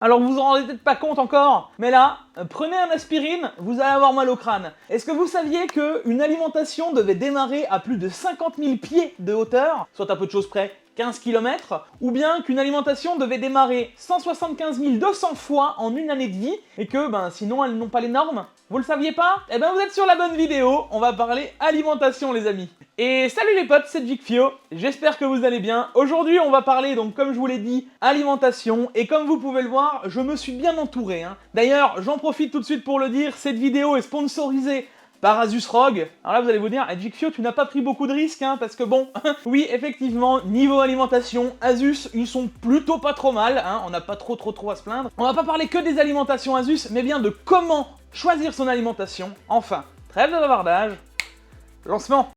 Alors vous vous en rendez peut-être pas compte encore, mais là, prenez un aspirine, vous allez avoir mal au crâne. Est-ce que vous saviez qu'une alimentation devait démarrer à plus de 50 000 pieds de hauteur, soit à peu de choses près 15 km, ou bien qu'une alimentation devait démarrer 175 200 fois en une année de vie, et que sinon elles n'ont pas les normes? Vous le saviez pas? Eh ben vous êtes sur la bonne vidéo, on va parler alimentation les amis. Et salut les potes, c'est Jikfio, j'espère que vous allez bien. Aujourd'hui on va parler, donc comme je vous l'ai dit, alimentation, et comme vous pouvez le voir, je me suis bien entouré. D'ailleurs, j'en profite tout de suite pour le dire, cette vidéo est sponsorisée par Asus ROG. Alors là vous allez vous dire, Jikfio tu n'as pas pris beaucoup de risques, parce que bon, oui effectivement, niveau alimentation, Asus ils sont plutôt pas trop mal, on n'a pas trop à se plaindre. On va pas parler que des alimentations Asus, mais bien de comment choisir son alimentation. Enfin, trêve de bavardage, lancement.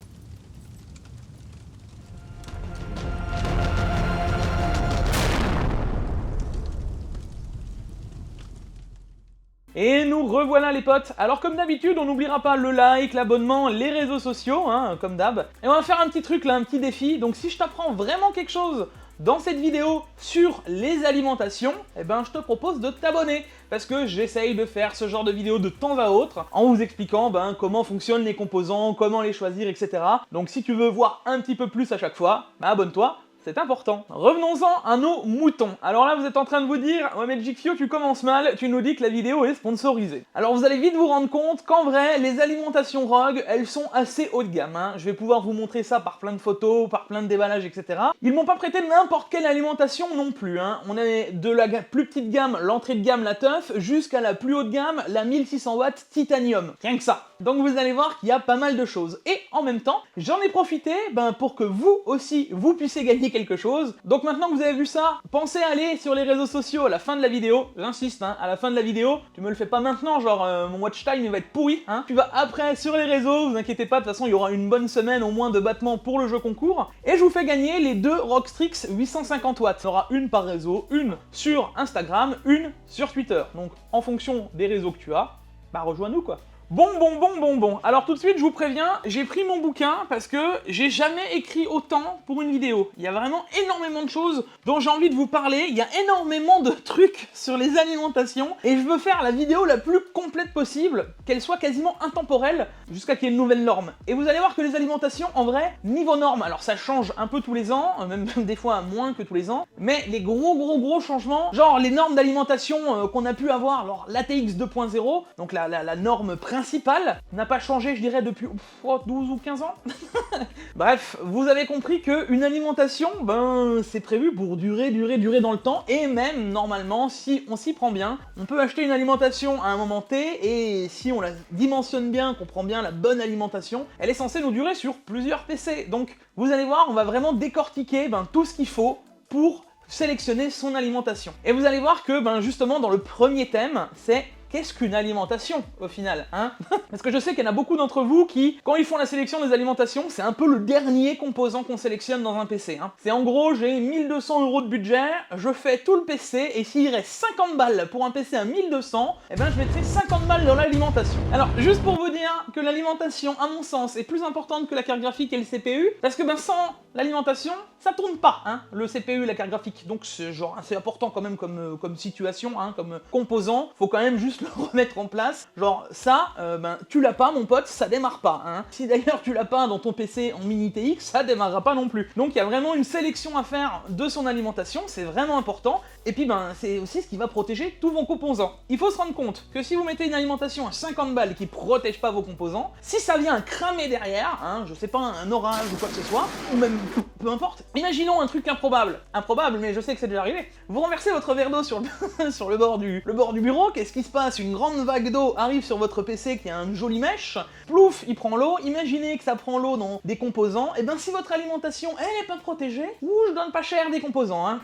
Et nous revoilà les potes. Alors comme d'habitude, on n'oubliera pas le like, l'abonnement, les réseaux sociaux, comme d'hab. Et on va faire un petit truc là, un petit défi. Donc si je t'apprends vraiment quelque chose dans cette vidéo sur les alimentations, je te propose de t'abonner. Parce que j'essaye de faire ce genre de vidéo de temps à autre, en vous expliquant comment fonctionnent les composants, comment les choisir, etc. Donc si tu veux voir un petit peu plus à chaque fois, abonne-toi. C'est important. Revenons-en à nos moutons. Alors là, vous êtes en train de vous dire, ouais mais Jikfio, tu commences mal, tu nous dis que la vidéo est sponsorisée. Alors vous allez vite vous rendre compte qu'en vrai, les alimentations ROG, elles sont assez haut de gamme. Je vais pouvoir vous montrer ça par plein de photos, par plein de déballages, etc. Ils m'ont pas prêté n'importe quelle alimentation non plus. On est de la plus petite gamme, l'entrée de gamme, la Teuf, jusqu'à la plus haute gamme, la 1600 watts Titanium. Rien que ça. Donc vous allez voir qu'il y a pas mal de choses. Et en même temps, j'en ai profité pour que vous aussi, vous puissiez gagner quelque chose. Donc maintenant que vous avez vu ça, pensez à aller sur les réseaux sociaux à la fin de la vidéo. J'insiste, à la fin de la vidéo, tu me le fais pas maintenant, genre mon watch time il va être pourri. Tu vas après sur les réseaux, vous inquiétez pas, de toute façon il y aura une bonne semaine au moins de battements pour le jeu concours. Et je vous fais gagner les deux ROG Strix 850 watts. Il y en aura une par réseau, une sur Instagram, une sur Twitter. Donc en fonction des réseaux que tu as, rejoins-nous quoi. Bon. Alors tout de suite, je vous préviens, j'ai pris mon bouquin parce que j'ai jamais écrit autant pour une vidéo. Il y a vraiment énormément de choses dont j'ai envie de vous parler, il y a énormément de trucs sur les alimentations, et je veux faire la vidéo la plus complète possible, qu'elle soit quasiment intemporelle, jusqu'à qu'il y ait une nouvelle norme. Et vous allez voir que les alimentations, en vrai, niveau norme, alors ça change un peu tous les ans, même des fois moins que tous les ans, mais les gros changements, genre les normes d'alimentation qu'on a pu avoir, alors l'ATX 2.0, donc la norme principale, n'a pas changé, je dirais, depuis 12 ou 15 ans. Bref, vous avez compris qu'une alimentation, c'est prévu pour durer dans le temps, et même, normalement, si on s'y prend bien, on peut acheter une alimentation à un moment T, et si on la dimensionne bien, qu'on prend bien la bonne alimentation, elle est censée nous durer sur plusieurs PC. Donc, vous allez voir, on va vraiment décortiquer tout ce qu'il faut pour sélectionner son alimentation. Et vous allez voir que, justement, dans le premier thème, c'est qu'est-ce qu'une alimentation, au final, Parce que je sais qu'il y en a beaucoup d'entre vous qui, quand ils font la sélection des alimentations, c'est un peu le dernier composant qu'on sélectionne dans un PC. C'est en gros, j'ai 1200 € de budget, je fais tout le PC, et s'il reste 50 balles pour un PC à 1200, je mettrai 50 balles dans l'alimentation. Alors, juste pour vous dire que l'alimentation, à mon sens, est plus importante que la carte graphique et le CPU, parce que sans l'alimentation, ça tourne pas, le CPU et la carte graphique. Donc c'est important quand même comme situation, comme composant, faut quand même juste le remettre en place. Genre ça, tu l'as pas mon pote, ça démarre pas. Si d'ailleurs tu l'as pas dans ton PC en mini TX, ça démarrera pas non plus. Donc il y a vraiment une sélection à faire de son alimentation, c'est vraiment important. Et puis c'est aussi ce qui va protéger tous vos composants. Il faut se rendre compte que si vous mettez une alimentation à 50 balles qui protège pas vos composants, si ça vient cramer derrière, je sais pas, un orage ou quoi que ce soit, ou même peu importe, imaginons un truc improbable, mais je sais que c'est déjà arrivé. Vous renversez votre verre d'eau sur le bord du bureau, qu'est-ce qui se passe? Une grande vague d'eau arrive sur votre PC qui a une jolie mèche, plouf, il prend l'eau, imaginez que ça prend l'eau dans des composants, et si votre alimentation elle est pas protégée, je donne pas cher des composants,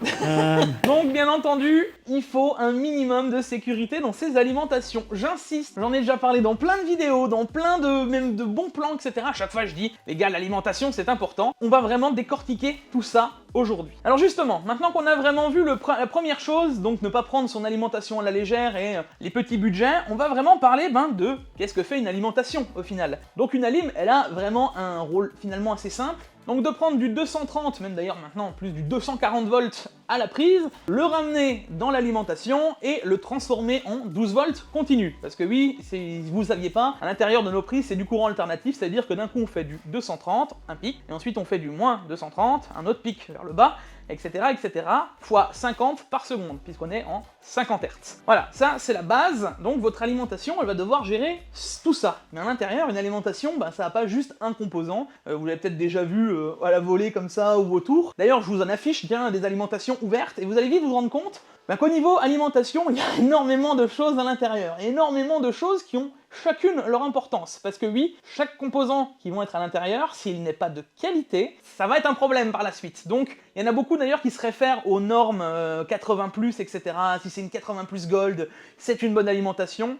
Donc bien entendu, il faut un minimum de sécurité dans ces alimentations. J'insiste, j'en ai déjà parlé dans plein de vidéos, dans plein même de bons plans, etc. À chaque fois je dis, les gars, l'alimentation c'est important. On va vraiment décortiquer tout ça aujourd'hui. Alors justement, maintenant qu'on a vraiment vu la première chose, donc ne pas prendre son alimentation à la légère et les petits budgets, on va vraiment parler de qu'est-ce que fait une alimentation au final. Donc une alim, elle a vraiment un rôle finalement assez simple. Donc de prendre du 230, même d'ailleurs maintenant plus du 240 volts à la prise, le ramener dans l'alimentation et le transformer en 12 volts continu. Parce que oui, si vous ne saviez pas, à l'intérieur de nos prises c'est du courant alternatif, c'est-à-dire que d'un coup on fait du 230, un pic, et ensuite on fait du moins 230, un autre pic vers le bas, etc., etc., fois 50 par seconde, puisqu'on est en 50 Hz. Voilà, ça c'est la base, donc votre alimentation, elle va devoir gérer tout ça. Mais à l'intérieur, une alimentation, bah, ça n'a pas juste un composant, vous l'avez peut-être déjà vu à la volée comme ça ou autour. D'ailleurs, je vous en affiche bien des alimentations ouvertes, et vous allez vite vous rendre compte qu'au niveau alimentation, il y a énormément de choses à l'intérieur, énormément de choses qui ont chacune leur importance, parce que oui, chaque composant qui vont être à l'intérieur, s'il n'est pas de qualité, ça va être un problème par la suite. Donc, il y en a beaucoup d'ailleurs qui se réfèrent aux normes 80+, etc. Si c'est une 80+ Gold, c'est une bonne alimentation.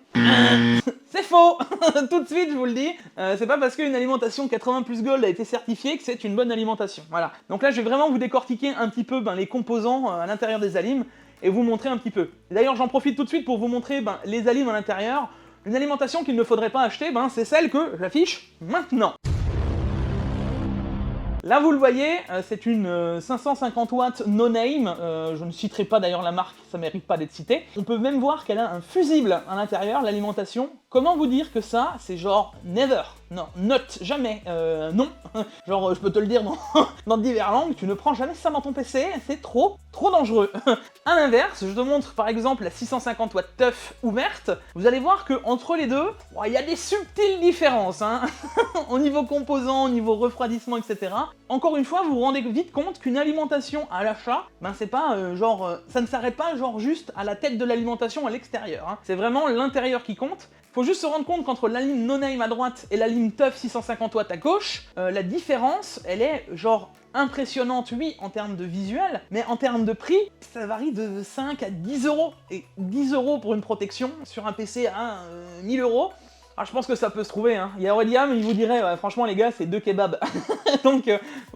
C'est faux. Tout de suite, je vous le dis, c'est pas parce qu'une alimentation 80+ Gold a été certifiée que c'est une bonne alimentation. Voilà. Donc là, je vais vraiment vous décortiquer un petit peu les composants à l'intérieur des alimes, et vous montrer un petit peu. D'ailleurs, j'en profite tout de suite pour vous montrer les alimes à l'intérieur. Une alimentation qu'il ne faudrait pas acheter, c'est celle que j'affiche maintenant. Là vous le voyez, c'est une 550 watts no-name, je ne citerai pas d'ailleurs la marque, ça mérite pas d'être cité. On peut même voir qu'elle a un fusible à l'intérieur, l'alimentation. Comment vous dire que ça, c'est genre never, non, not, jamais, non. Genre, je peux te le dire dans diverses langues, tu ne prends jamais ça dans ton PC, c'est trop dangereux. À l'inverse, je te montre par exemple la 650 watts TUF ouverte, vous allez voir que entre les deux, il y a des subtiles différences, hein. Au niveau composant, au niveau refroidissement, etc. Encore une fois, vous vous rendez vite compte qu'une alimentation à l'achat, c'est pas ça ne s'arrête pas genre juste à la tête de l'alimentation à l'extérieur, hein. C'est vraiment l'intérieur qui compte. Faut juste se rendre compte qu'entre la ligne no-name à droite et la ligne TUF 650 watts à gauche, la différence, elle est genre impressionnante, oui, en termes de visuel, mais en termes de prix, ça varie de 5 à 10 euros. Et 10 euros pour une protection sur un PC à 1000 euros, je pense que ça peut se trouver, hein. Il y a Aureliam, il vous dirait, franchement les gars, c'est 2 kebabs. Donc,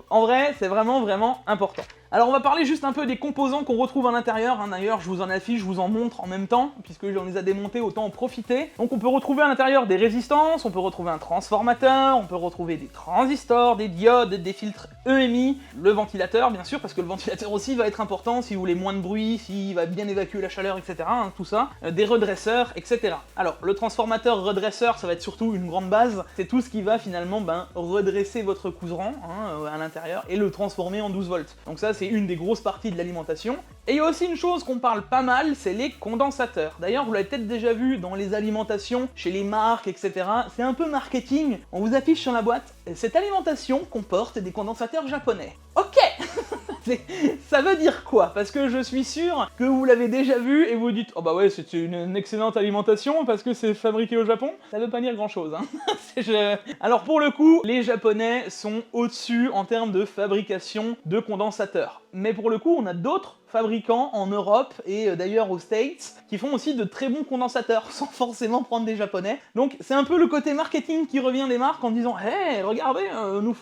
en vrai, c'est vraiment important. Alors on va parler juste un peu des composants qu'on retrouve à l'intérieur, hein. D'ailleurs je vous en affiche, je vous en montre en même temps, puisque on les a démontés, autant en profiter. Donc on peut retrouver à l'intérieur des résistances, on peut retrouver un transformateur, on peut retrouver des transistors, des diodes, des filtres EMI, le ventilateur bien sûr, parce que le ventilateur aussi va être important si vous voulez moins de bruit, s'il va bien évacuer la chaleur, etc. hein, tout ça, des redresseurs, etc. Alors le transformateur redresseur, ça va être surtout une grande base, c'est tout ce qui va finalement redresser votre courant à l'intérieur et le transformer en 12 volts. Donc ça c'est une des grosses parties de l'alimentation. Et il y a aussi une chose qu'on parle pas mal, c'est les condensateurs. D'ailleurs, vous l'avez peut-être déjà vu dans les alimentations, chez les marques, etc. C'est un peu marketing. On vous affiche sur la boîte, cette alimentation comporte des condensateurs japonais. Ok. Ça veut dire quoi? Parce que je suis sûr que vous l'avez déjà vu et vous dites « Oh bah ouais, c'est une excellente alimentation parce que c'est fabriqué au Japon ». Ça veut pas dire grand-chose, hein. Alors pour le coup, les Japonais sont au-dessus en termes de fabrication de condensateurs. Mais pour le coup, on a d'autres fabricants en Europe et d'ailleurs aux States qui font aussi de très bons condensateurs sans forcément prendre des Japonais. Donc c'est un peu le côté marketing qui revient des marques en disant « Hey, regardez, nous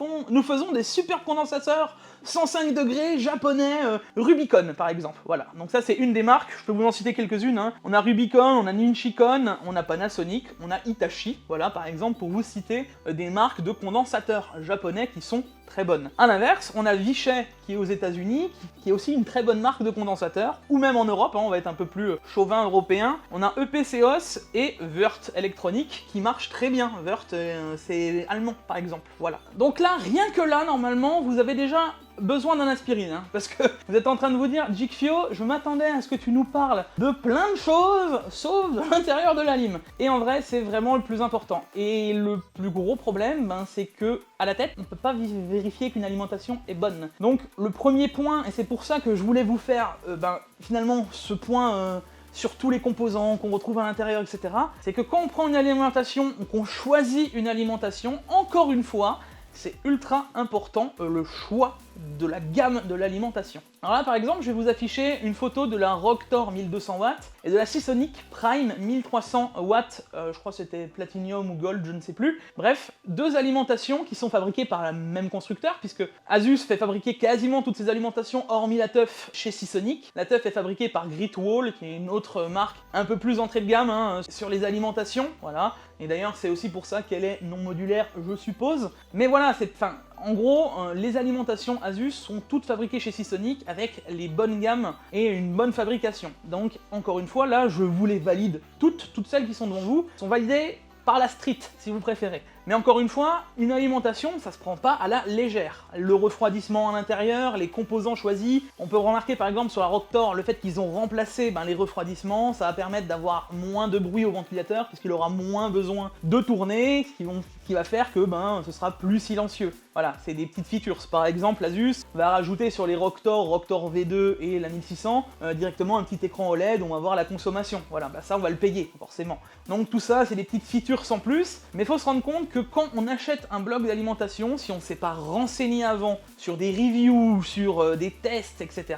faisons des super condensateurs 105 degrés japonais, Rubicon par exemple. » Voilà, donc ça c'est une des marques, je peux vous en citer quelques-unes, hein. On a Rubicon, on a Ninchicon, on a Panasonic, on a Hitachi, voilà par exemple pour vous citer des marques de condensateurs japonais qui sont très bonnes. A l'inverse, on a Vichay qui est aux États-Unis, qui est aussi une très bonne marque de condensateurs, ou même en Europe, hein, on va être un peu plus chauvin européen. On a EPCOS et Würth Electronic qui marchent très bien. Würth, c'est allemand par exemple, voilà. Donc là, rien que là, normalement, vous avez déjà besoin d'un aspirine, hein, parce que vous êtes en train de vous dire, Jikfio, je m'attendais à ce que tu nous parles de plein de choses, sauf de l'intérieur de la lime. Et en vrai, c'est vraiment le plus important. Et le plus gros problème, c'est que à la tête, on peut pas vérifier qu'une alimentation est bonne. Donc le premier point, et c'est pour ça que je voulais vous faire finalement ce point sur tous les composants qu'on retrouve à l'intérieur, etc., c'est que quand on prend une alimentation, ou qu'on choisit une alimentation, encore une fois, c'est ultra important le choix de la gamme de l'alimentation. Alors là par exemple, je vais vous afficher une photo de la Rocktor 1200 watts et de la Seasonic Prime 1300 watts, je crois que c'était Platinum ou Gold, je ne sais plus. Bref, deux alimentations qui sont fabriquées par le même constructeur, puisque Asus fait fabriquer quasiment toutes ses alimentations hormis la TUF chez Seasonic. La TUF est fabriquée par Gritwall, qui est une autre marque un peu plus entrée de gamme sur les alimentations, voilà. Et d'ailleurs c'est aussi pour ça qu'elle est non modulaire, je suppose. Mais voilà, En gros, les alimentations Asus sont toutes fabriquées chez Seasonic avec les bonnes gammes et une bonne fabrication. Donc, encore une fois, là, je vous les valide toutes celles qui sont devant vous, sont validées par la street, si vous préférez. Mais encore une fois, une alimentation, ça se prend pas à la légère. Le refroidissement à l'intérieur, les composants choisis, on peut remarquer par exemple sur la Rocktor, le fait qu'ils ont remplacé les refroidissements, ça va permettre d'avoir moins de bruit au ventilateur, puisqu'il aura moins besoin de tourner, ce qui va faire que ce sera plus silencieux. Voilà, c'est des petites features. Par exemple, Asus va rajouter sur les Rocktor V2 et la 1600, directement un petit écran OLED où on va voir la consommation. Voilà, ça on va le payer, forcément. Donc tout ça, c'est des petites features sans plus, mais il faut se rendre compte que quand on achète un bloc d'alimentation, si on ne s'est pas renseigné avant sur des reviews, sur des tests, etc.,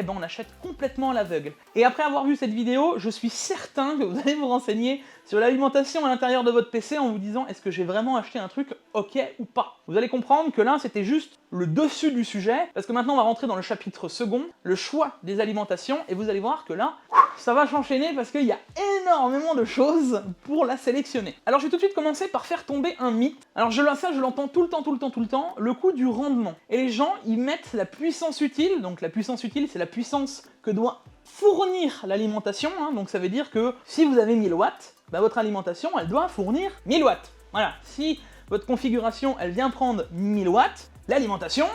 on achète complètement à l'aveugle. Et après avoir vu cette vidéo, je suis certain que vous allez vous renseigner sur l'alimentation à l'intérieur de votre PC en vous disant est-ce que j'ai vraiment acheté un truc ok ou pas. Vous allez comprendre que là c'était juste le dessus du sujet, parce que maintenant on va rentrer dans le chapitre second, le choix des alimentations, et vous allez voir que là, ça va s'enchaîner parce qu'il y a énormément de choses pour la sélectionner. Alors je vais tout de suite commencer par faire tomber un mythe. Alors je l'entends tout le temps, le coup du rendement. Et les gens, ils mettent la puissance utile, donc la puissance utile c'est la puissance que doit fournir l'alimentation, donc ça veut dire que si vous avez 1000 watts, votre alimentation elle doit fournir 1000 watts. Voilà, si votre configuration elle vient prendre 1000 watts, l'alimentation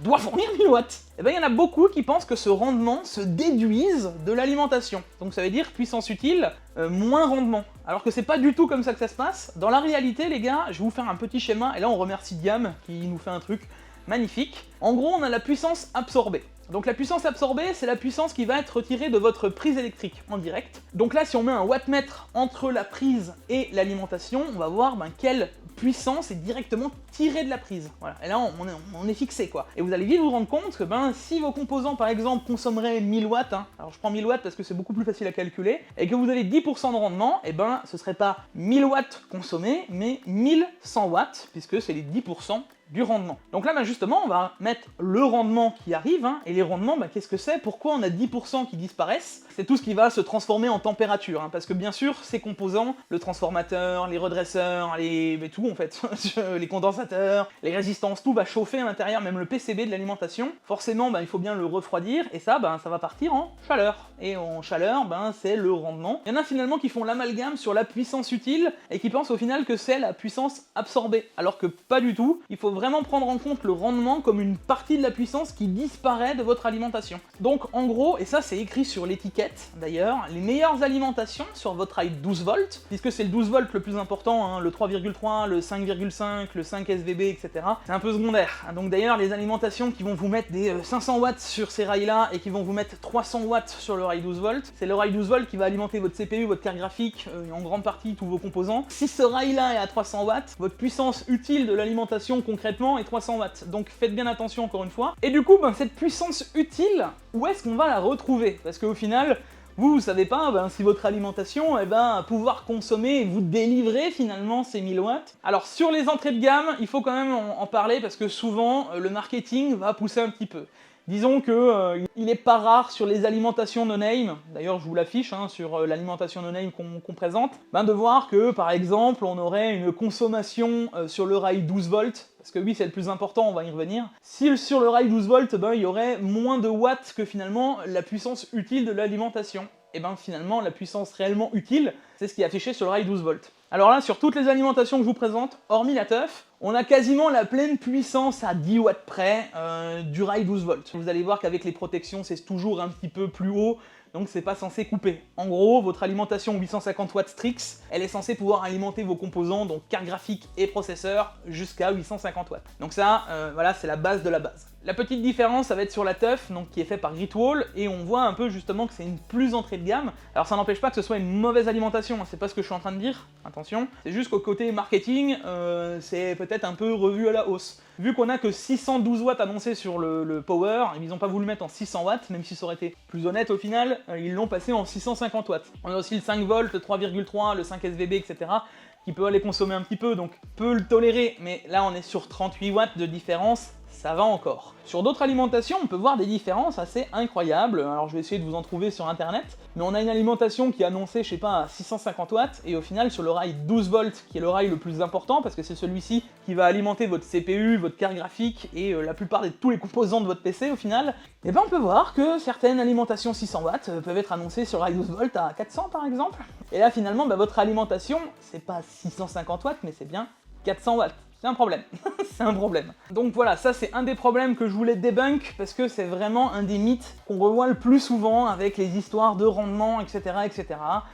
doit fournir 1000 watts. Il y en a beaucoup qui pensent que ce rendement se déduise de l'alimentation. Donc ça veut dire puissance utile, moins rendement. Alors que c'est pas du tout comme ça que ça se passe. Dans la réalité, les gars, je vais vous faire un petit schéma, et là on remercie Diam qui nous fait un truc magnifique. En gros, on a la puissance absorbée. Donc la puissance absorbée, c'est la puissance qui va être retirée de votre prise électrique en direct. Donc là, si on met un wattmètre entre la prise et l'alimentation, on va voir quelle puissance est directement tirée de la prise. Voilà. Et là, on est fixé, quoi. Et vous allez vite vous rendre compte que si vos composants, par exemple, consommeraient 1000 watts, alors je prends 1000 watts parce que c'est beaucoup plus facile à calculer, et que vous avez 10% de rendement, ce serait pas 1000 watts consommés, mais 1100 watts, puisque c'est les 10% du rendement. Donc là, justement, on va mettre le rendement qui arrive, et les rendements, qu'est-ce que c'est? Pourquoi on a 10% qui disparaissent? C'est tout ce qui va se transformer en température, parce que bien sûr, ces composants, le transformateur, les redresseurs, tout en fait, les condensateurs, les résistances, tout va chauffer à l'intérieur, même le PCB de l'alimentation. Forcément, il faut bien le refroidir, et ça va partir en chaleur. Et en chaleur, c'est le rendement. Il y en a finalement qui font l'amalgame sur la puissance utile, et qui pensent au final que c'est la puissance absorbée, alors que pas du tout. Il faut vraiment prendre en compte le rendement comme une partie de la puissance qui disparaît de votre alimentation. Donc en gros, et ça c'est écrit sur l'étiquette d'ailleurs, les meilleures alimentations sur votre rail 12 volts, puisque c'est le 12 volts le plus important, le 3,3, le 5,5, le 5 SVB, etc. C'est un peu secondaire. Donc d'ailleurs, les alimentations qui vont vous mettre des 500 watts sur ces rails-là et qui vont vous mettre 300 watts sur le rail 12 volts, c'est le rail 12 volts qui va alimenter votre CPU, votre carte graphique, et en grande partie tous vos composants. Si ce rail-là est à 300 watts, votre puissance utile de l'alimentation concrètement est 300 watts. Donc faites bien attention encore une fois. Et du coup, cette puissance utile, où est-ce qu'on va la retrouver? Parce qu'au final, vous savez pas si votre alimentation va pouvoir consommer et vous délivrer finalement ces 1000 watts. Alors sur les entrées de gamme, il faut quand même en parler parce que souvent le marketing va pousser un petit peu. Disons que il n'est pas rare sur les alimentations no-name, d'ailleurs je vous l'affiche sur l'alimentation no-name qu'on présente, de voir que par exemple on aurait une consommation sur le rail 12 volts, parce que oui c'est le plus important, on va y revenir. Si sur le rail 12 volts, il y aurait moins de watts que finalement la puissance utile de l'alimentation. Et finalement la puissance réellement utile, c'est ce qui est affiché sur le rail 12 volts. Alors là, sur toutes les alimentations que je vous présente, hormis la teuf, on a quasiment la pleine puissance à 10 watts près du rail 12 volts. Vous allez voir qu'avec les protections, c'est toujours un petit peu plus haut, donc c'est pas censé couper. En gros, votre alimentation 850 watts Strix, elle est censée pouvoir alimenter vos composants, donc carte graphique et processeur, jusqu'à 850 watts. Donc ça, voilà, c'est la base de la base. La petite différence, ça va être sur la teuf, donc qui est fait par Gritwall, et on voit un peu justement que c'est une plus entrée de gamme. Alors ça n'empêche pas que ce soit une mauvaise alimentation, c'est pas ce que je suis en train de dire, attention. C'est juste qu'au côté marketing, c'est peut-être un peu revu à la hausse. Vu qu'on a que 612 watts annoncés sur le power, ils n'ont pas voulu mettre en 600 watts, même si ça aurait été plus honnête au final, ils l'ont passé en 650 watts. On a aussi le 5 volts, le 3,3, le 5 SVB, etc. qui peut aller consommer un petit peu, donc peut le tolérer, mais là on est sur 38 watts de différence ça va encore. Sur d'autres alimentations, on peut voir des différences assez incroyables, alors je vais essayer de vous en trouver sur internet, mais on a une alimentation qui est annoncée, je sais pas, à 650 watts, et au final sur le rail 12 volts, qui est le rail le plus important, parce que c'est celui-ci qui va alimenter votre CPU, votre carte graphique, et la plupart de tous les composants de votre PC au final, et ben on peut voir que certaines alimentations 600 watts peuvent être annoncées sur le rail 12 volts à 400 par exemple, et là finalement, votre alimentation, c'est pas 650 watts, mais c'est bien 400 watts. C'est un problème, c'est un problème. Donc voilà, ça c'est un des problèmes que je voulais débunk, parce que c'est vraiment un des mythes qu'on revoit le plus souvent avec les histoires de rendement, etc. etc.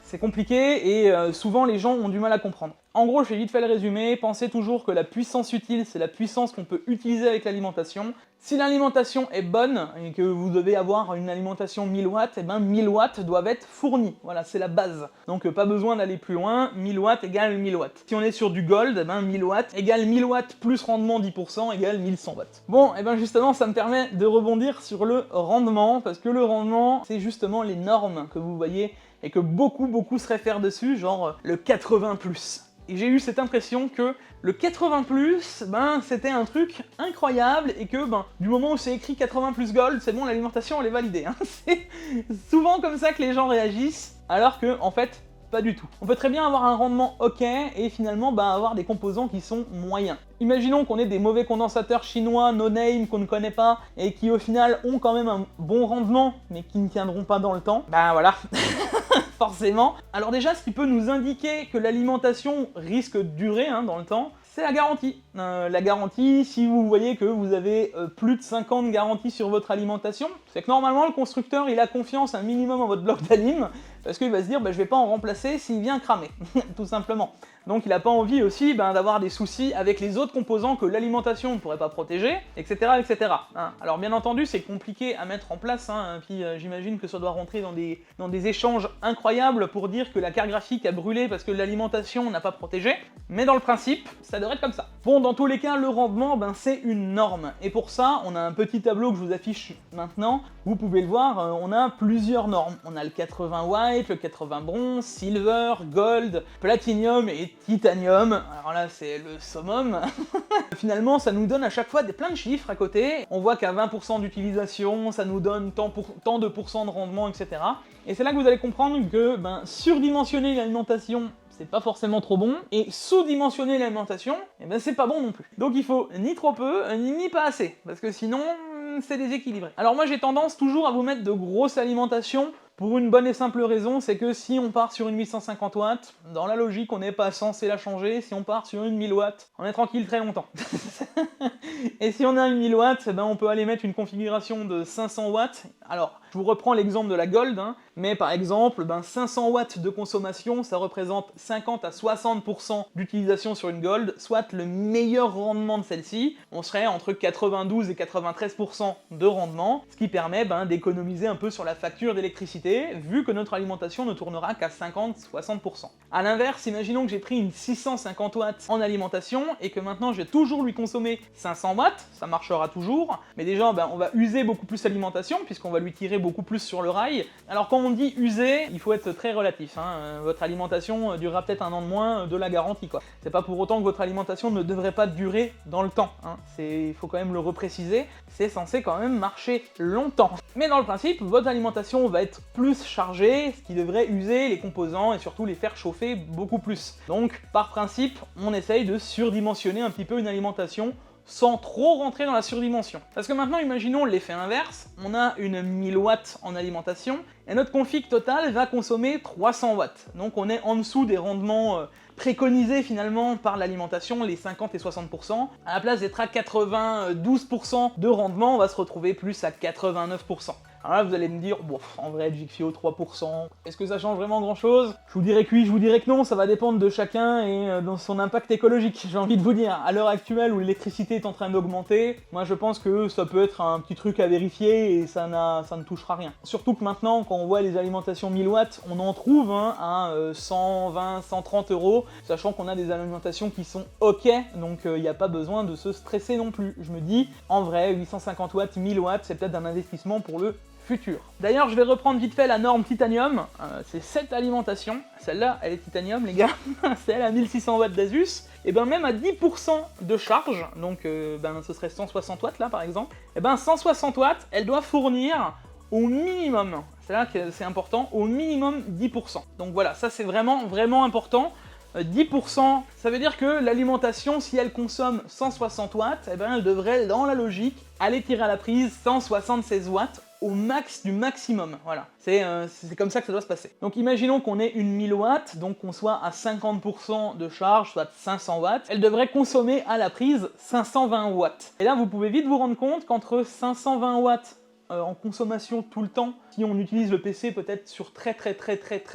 C'est compliqué et souvent les gens ont du mal à comprendre. En gros, je vais vite fait le résumé, pensez toujours que la puissance utile, c'est la puissance qu'on peut utiliser avec l'alimentation. Si l'alimentation est bonne, et que vous devez avoir une alimentation 1000 watts, et ben 1000 watts doivent être fournis, voilà, c'est la base. Donc pas besoin d'aller plus loin, 1000 watts égale 1000 watts. Si on est sur du gold, et ben 1000 watts égale 1000 watts plus rendement 10% égale 1100 watts. Bon, et ben justement, ça me permet de rebondir sur le rendement, parce que le rendement, c'est justement les normes que vous voyez, et que beaucoup se réfèrent dessus, genre le 80+. Et j'ai eu cette impression que le 80+, c'était un truc incroyable et que du moment où c'est écrit 80+ gold, c'est bon, l'alimentation elle est validée. Hein. C'est souvent comme ça que les gens réagissent, alors que en fait, pas du tout. On peut très bien avoir un rendement ok et finalement avoir des composants qui sont moyens. Imaginons qu'on ait des mauvais condensateurs chinois, no-name, qu'on ne connaît pas, et qui au final ont quand même un bon rendement, mais qui ne tiendront pas dans le temps. Voilà. Forcément. Alors déjà, ce qui peut nous indiquer que l'alimentation risque de durer dans le temps, c'est la garantie. La garantie, si vous voyez que vous avez plus de 5 ans de garantie sur votre alimentation, c'est que normalement le constructeur il a confiance un minimum en votre bloc d'alim, parce qu'il va se dire je vais pas en remplacer s'il vient cramer, tout simplement. Donc il n'a pas envie aussi d'avoir des soucis avec les autres composants que l'alimentation ne pourrait pas protéger, etc. etc. Alors bien entendu c'est compliqué à mettre en place, puis j'imagine que ça doit rentrer dans des échanges incroyables pour dire que la carte graphique a brûlé parce que l'alimentation n'a pas protégé, mais dans le principe, ça devrait être comme ça. Bon, dans tous les cas, le rendement, c'est une norme, et pour ça, on a un petit tableau que je vous affiche maintenant, vous pouvez le voir, on a plusieurs normes. On a le 80 white, le 80 bronze, silver, gold, platinum et titanium, alors là c'est le summum. Finalement ça nous donne à chaque fois plein de chiffres à côté, on voit qu'à 20% d'utilisation, ça nous donne tant de pourcents de rendement, etc. Et c'est là que vous allez comprendre que surdimensionner l'alimentation, c'est pas forcément trop bon, et sous-dimensionner l'alimentation, c'est pas bon non plus. Donc il faut ni trop peu, ni pas assez, parce que sinon c'est déséquilibré. Alors moi j'ai tendance toujours à vous mettre de grosses alimentations, pour une bonne et simple raison, c'est que si on part sur une 850 watts, dans la logique on n'est pas censé la changer, si on part sur une 1000 watts, on est tranquille très longtemps. Et si on a une 1000 watts, on peut aller mettre une configuration de 500 watts, alors je vous reprends l'exemple de la Gold, mais par exemple, 500 watts de consommation, ça représente 50 à 60% d'utilisation sur une Gold, soit le meilleur rendement de celle-ci, on serait entre 92 et 93% de rendement, ce qui permet d'économiser un peu sur la facture d'électricité, vu que notre alimentation ne tournera qu'à 50-60%. A l'inverse, imaginons que j'ai pris une 650 watts en alimentation, et que maintenant je vais toujours lui consommer 500 watts, ça marchera toujours, mais déjà on va user beaucoup plus l'alimentation, puisqu'on va lui tirer beaucoup plus sur le rail. Alors quand on dit user, il faut être très relatif, votre alimentation durera peut-être un an de moins de la garantie, quoi. C'est pas pour autant que votre alimentation ne devrait pas durer dans le temps, il faut quand même le repréciser, c'est censé quand même marcher longtemps. Mais dans le principe, votre alimentation va être plus chargée, ce qui devrait user les composants et surtout les faire chauffer beaucoup plus. Donc par principe, on essaye de surdimensionner un petit peu une alimentation sans trop rentrer dans la surdimension. Parce que maintenant, imaginons l'effet inverse, on a une 1000 watts en alimentation, et notre config total va consommer 300 watts. Donc on est en dessous des rendements préconisés finalement par l'alimentation, les 50 et 60%. À la place d'être à 92% de rendement, on va se retrouver plus à 89%. Alors là, vous allez me dire, bon, en vrai, Jigfio 3%, est-ce que ça change vraiment grand-chose? Je vous dirais que oui, je vous dirais que non, ça va dépendre de chacun et dans son impact écologique, j'ai envie de vous dire. À l'heure actuelle où l'électricité est en train d'augmenter, moi je pense que ça peut être un petit truc à vérifier et ça ne touchera rien. Surtout que maintenant, quand on voit les alimentations 1000 watts, on en trouve à 120, 130 €, sachant qu'on a des alimentations qui sont ok, donc il n'y a pas besoin de se stresser non plus. Je me dis, en vrai, 850 watts, 1000 watts, c'est peut-être un investissement pour le futur. D'ailleurs, je vais reprendre vite fait la norme titanium, c'est cette alimentation, celle-là, elle est titanium les gars, c'est elle à 1600 watts d'Asus, et ben même à 10% de charge, donc ce serait 160 watts là par exemple, et ben 160 watts, elle doit fournir au minimum, c'est là que c'est important, au minimum 10%. Donc voilà, ça c'est vraiment, vraiment important. 10%, ça veut dire que l'alimentation, si elle consomme 160 watts, eh ben elle devrait, dans la logique, aller tirer à la prise 176 watts au max du maximum, voilà. C'est comme ça que ça doit se passer. Donc imaginons qu'on ait une 1000 watts, donc qu'on soit à 50% de charge, soit 500 watts, elle devrait consommer à la prise 520 watts. Et là, vous pouvez vite vous rendre compte qu'entre 520 watts en consommation tout le temps, si on utilise le PC peut-être sur très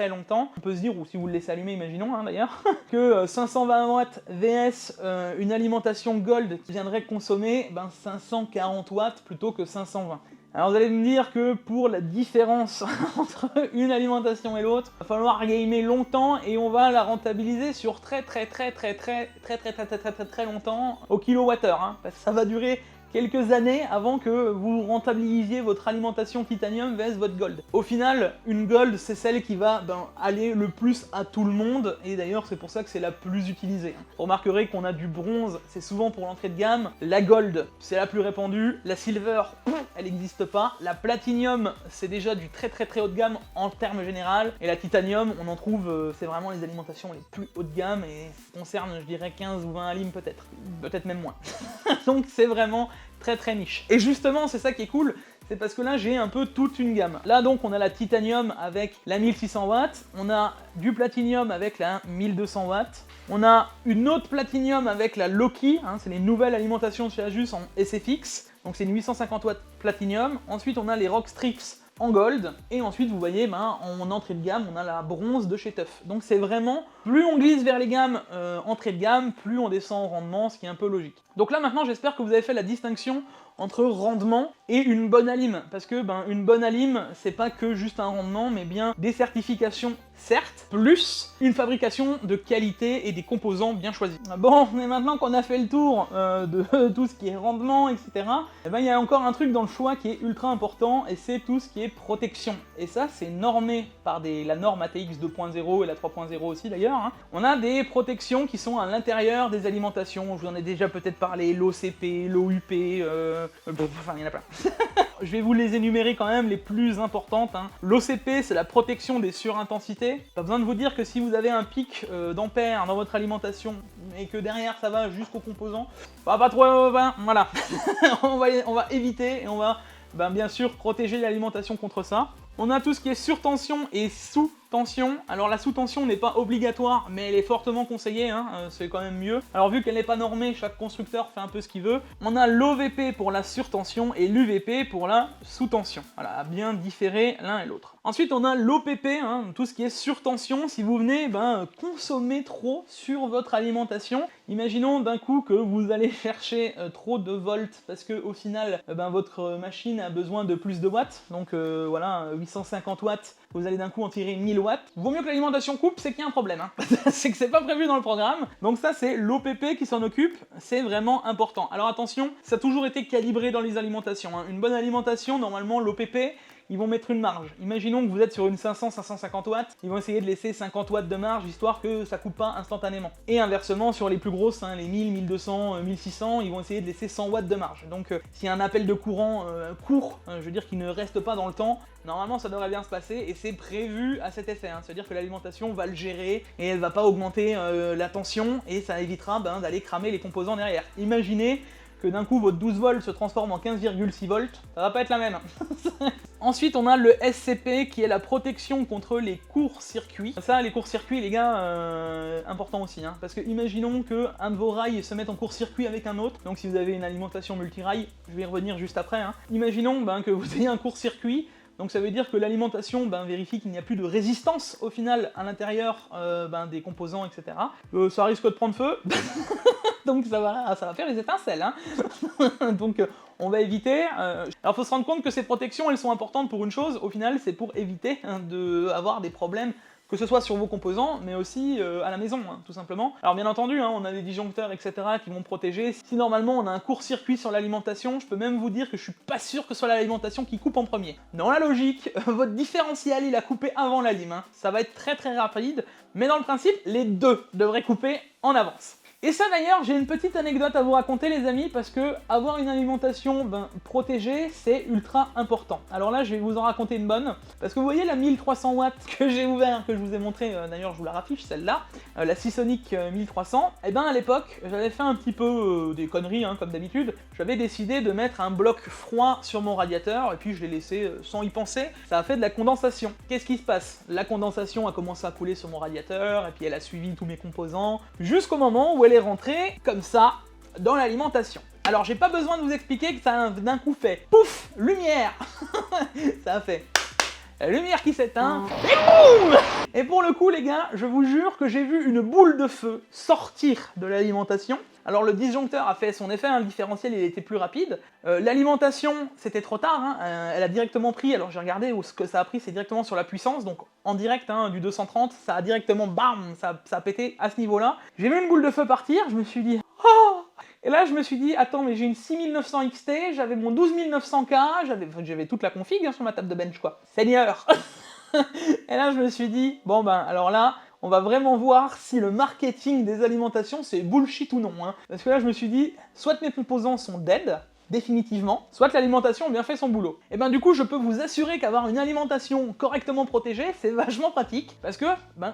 longtemps, on peut se dire, ou si vous le laissez allumer, imaginons d'ailleurs, que 520 watts vs une alimentation Gold qui viendrait consommer 540 watts plutôt que 520. Alors vous allez me dire que pour la différence entre une alimentation et l'autre, il va falloir gamer longtemps et on va la rentabiliser sur très longtemps au kilowattheure, hein, parce que ça va durer quelques années avant que vous rentabilisiez votre alimentation titanium vs votre gold. Au final, une gold, c'est celle qui va aller le plus à tout le monde, et d'ailleurs c'est pour ça que c'est la plus utilisée. Vous remarquerez qu'on a du bronze, c'est souvent pour l'entrée de gamme, la gold, c'est la plus répandue, la silver, elle n'existe pas, la platinum, c'est déjà du très haut de gamme en termes général, et la titanium, on en trouve, c'est vraiment les alimentations les plus haut de gamme, et ça concerne, je dirais, 15 ou 20 alimes peut-être même moins. Donc c'est vraiment très niche. Et justement, c'est ça qui est cool, c'est parce que là, j'ai un peu toute une gamme. Là, donc, on a la titanium avec la 1600 watts, on a du platinium avec la 1200 watts, on a une autre platinium avec la Loki, hein, c'est les nouvelles alimentations de chez Asus en SFX, donc c'est une 850 watts platinium. Ensuite, on a les Rockstrix en gold, et ensuite vous voyez en entrée de gamme on a la bronze de chez TUF. Donc c'est vraiment, plus on glisse vers les gammes entrée de gamme, plus on descend en rendement, ce qui est un peu logique. Donc là maintenant j'espère que vous avez fait la distinction entre rendement et une bonne alim, parce que une bonne alim c'est pas que juste un rendement, mais bien des certifications certes, plus une fabrication de qualité et des composants bien choisis. Bon, mais maintenant qu'on a fait le tour de tout ce qui est rendement, etc., il y a encore un truc dans le choix qui est ultra important, et c'est tout ce qui est protection. Et ça, c'est normé par la norme ATX 2.0 et la 3.0 aussi d'ailleurs. Hein. On a des protections qui sont à l'intérieur des alimentations, je vous en ai déjà peut-être parlé, l'OCP, l'OUP, enfin il y en a plein. Je vais vous les énumérer quand même, les plus importantes. Hein. L'OCP, c'est la protection des surintensités. Pas besoin de vous dire que si vous avez un pic d'ampères dans votre alimentation et que derrière ça va jusqu'aux composants, pas trop, voilà. on va éviter et on va bien sûr protéger l'alimentation contre ça. On a tout ce qui est surtension et sous-tension. Alors la sous-tension n'est pas obligatoire, mais elle est fortement conseillée, hein, c'est quand même mieux. Alors vu qu'elle n'est pas normée, chaque constructeur fait un peu ce qu'il veut. On a l'OVP pour la surtension et l'UVP pour la sous-tension. Voilà, à bien différer l'un et l'autre. Ensuite on a l'OPP, hein, tout ce qui est surtension. Si vous venez consommer trop sur votre alimentation, imaginons d'un coup que vous allez chercher trop de volts parce que au final votre machine a besoin de plus de watts, donc voilà, 850 watts, vous allez d'un coup en tirer 1000 watts. Vaut mieux que l'alimentation coupe, c'est qu'il y a un problème, hein. C'est que c'est pas prévu dans le programme. Donc ça c'est l'OPP qui s'en occupe, c'est vraiment important. Alors attention, ça a toujours été calibré dans les alimentations, hein. Une bonne alimentation, normalement l'OPP, ils vont mettre une marge. Imaginons que vous êtes sur une 500-550 watts, ils vont essayer de laisser 50 watts de marge, histoire que ça coupe pas instantanément. Et inversement, sur les plus grosses, hein, les 1000, 1200, 1600, ils vont essayer de laisser 100 watts de marge. Donc s'il y a un appel de courant court, je veux dire qui ne reste pas dans le temps, normalement ça devrait bien se passer, et c'est prévu à cet effet, hein. C'est-à-dire que l'alimentation va le gérer, et elle va pas augmenter la tension, et ça évitera d'aller cramer les composants derrière. Imaginez que d'un coup votre 12 volts se transforme en 15,6 volts, ça va pas être la même. Ensuite on a le SCP qui est la protection contre les courts-circuits. Ça, les courts-circuits les gars, important aussi, hein, parce que imaginons que un de vos rails se mette en court-circuit avec un autre, donc si vous avez une alimentation multirail, je vais y revenir juste après, hein. Imaginons que vous ayez un court-circuit, donc ça veut dire que l'alimentation vérifie qu'il n'y a plus de résistance au final à l'intérieur des composants, etc. Ça risque de prendre feu, donc ça va faire les étincelles, hein. Donc on va éviter. Alors faut se rendre compte que ces protections elles sont importantes pour une chose, au final c'est pour éviter d'avoir des problèmes que ce soit sur vos composants, mais aussi à la maison, hein, tout simplement. Alors bien entendu, hein, on a des disjoncteurs, etc. qui vont protéger. Si normalement on a un court-circuit sur l'alimentation, je peux même vous dire que je suis pas sûr que ce soit l'alimentation qui coupe en premier. Dans la logique, votre différentiel il a coupé avant la lime, hein. Ça va être très rapide, mais dans le principe, les deux devraient couper en avance. Et ça d'ailleurs, j'ai une petite anecdote à vous raconter les amis, parce que avoir une alimentation protégée, c'est ultra important. Alors là, je vais vous en raconter une bonne, parce que vous voyez la 1300 watts que j'ai ouvert, que je vous ai montré, d'ailleurs je vous la raffiche celle-là, la Seasonic 1300, et ben à l'époque, j'avais fait un petit peu des conneries, hein, comme d'habitude, j'avais décidé de mettre un bloc froid sur mon radiateur, et puis je l'ai laissé sans y penser, ça a fait de la condensation. Qu'est-ce qui se passe? La condensation a commencé à couler sur mon radiateur, et puis elle a suivi tous mes composants, jusqu'au moment où elle est rentrée, comme ça, dans l'alimentation. Alors j'ai pas besoin de vous expliquer que ça a d'un coup fait pouf, lumière. Ça a fait la lumière qui s'éteint, et boum. Et pour le coup les gars, je vous jure que j'ai vu une boule de feu sortir de l'alimentation. Alors le disjoncteur a fait son effet, hein, le différentiel il était plus rapide. L'alimentation, c'était trop tard, hein, elle a directement pris, alors j'ai regardé où ce que ça a pris, c'est directement sur la puissance, donc en direct, hein, du 230, ça a directement, bam, ça a pété à ce niveau-là. J'ai vu une boule de feu partir, je me suis dit, oh. Et là je me suis dit, attends, mais j'ai une 6900 XT, j'avais mon 12900K, j'avais toute la config, hein, sur ma table de bench quoi. Seigneur. Et là je me suis dit, bon ben alors là, on va vraiment voir si le marketing des alimentations c'est bullshit ou non, hein. Parce que là je me suis dit, soit mes composants sont dead, définitivement, soit l'alimentation a bien fait son boulot. Et ben du coup je peux vous assurer qu'avoir une alimentation correctement protégée, c'est vachement pratique, parce que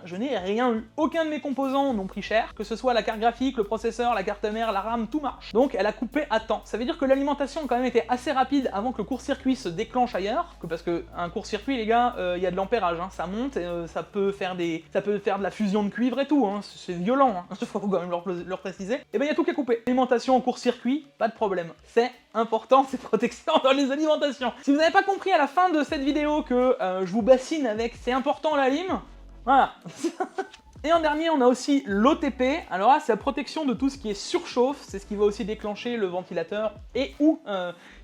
je n'ai rien eu. Aucun de mes composants n'ont pris cher, que ce soit la carte graphique, le processeur, la carte mère, la RAM, tout marche. Donc elle a coupé à temps. Ça veut dire que l'alimentation a quand même été assez rapide avant que le court-circuit se déclenche ailleurs, parce que un court-circuit les gars, il y a de l'ampérage, hein, ça monte, et, ça peut faire de la fusion de cuivre et tout, hein, c'est violent, hein, faut quand même leur préciser. Et ben il y a tout qui est coupé. Alimentation en court-circuit, pas de problème. C'est important, ces protections dans les alimentations. Si vous n'avez pas compris à la fin de cette vidéo que je vous bassine avec c'est important la lime, voilà. Et en dernier, on a aussi l'OTP. Alors là, c'est la protection de tout ce qui est surchauffe, c'est ce qui va aussi déclencher le ventilateur et ou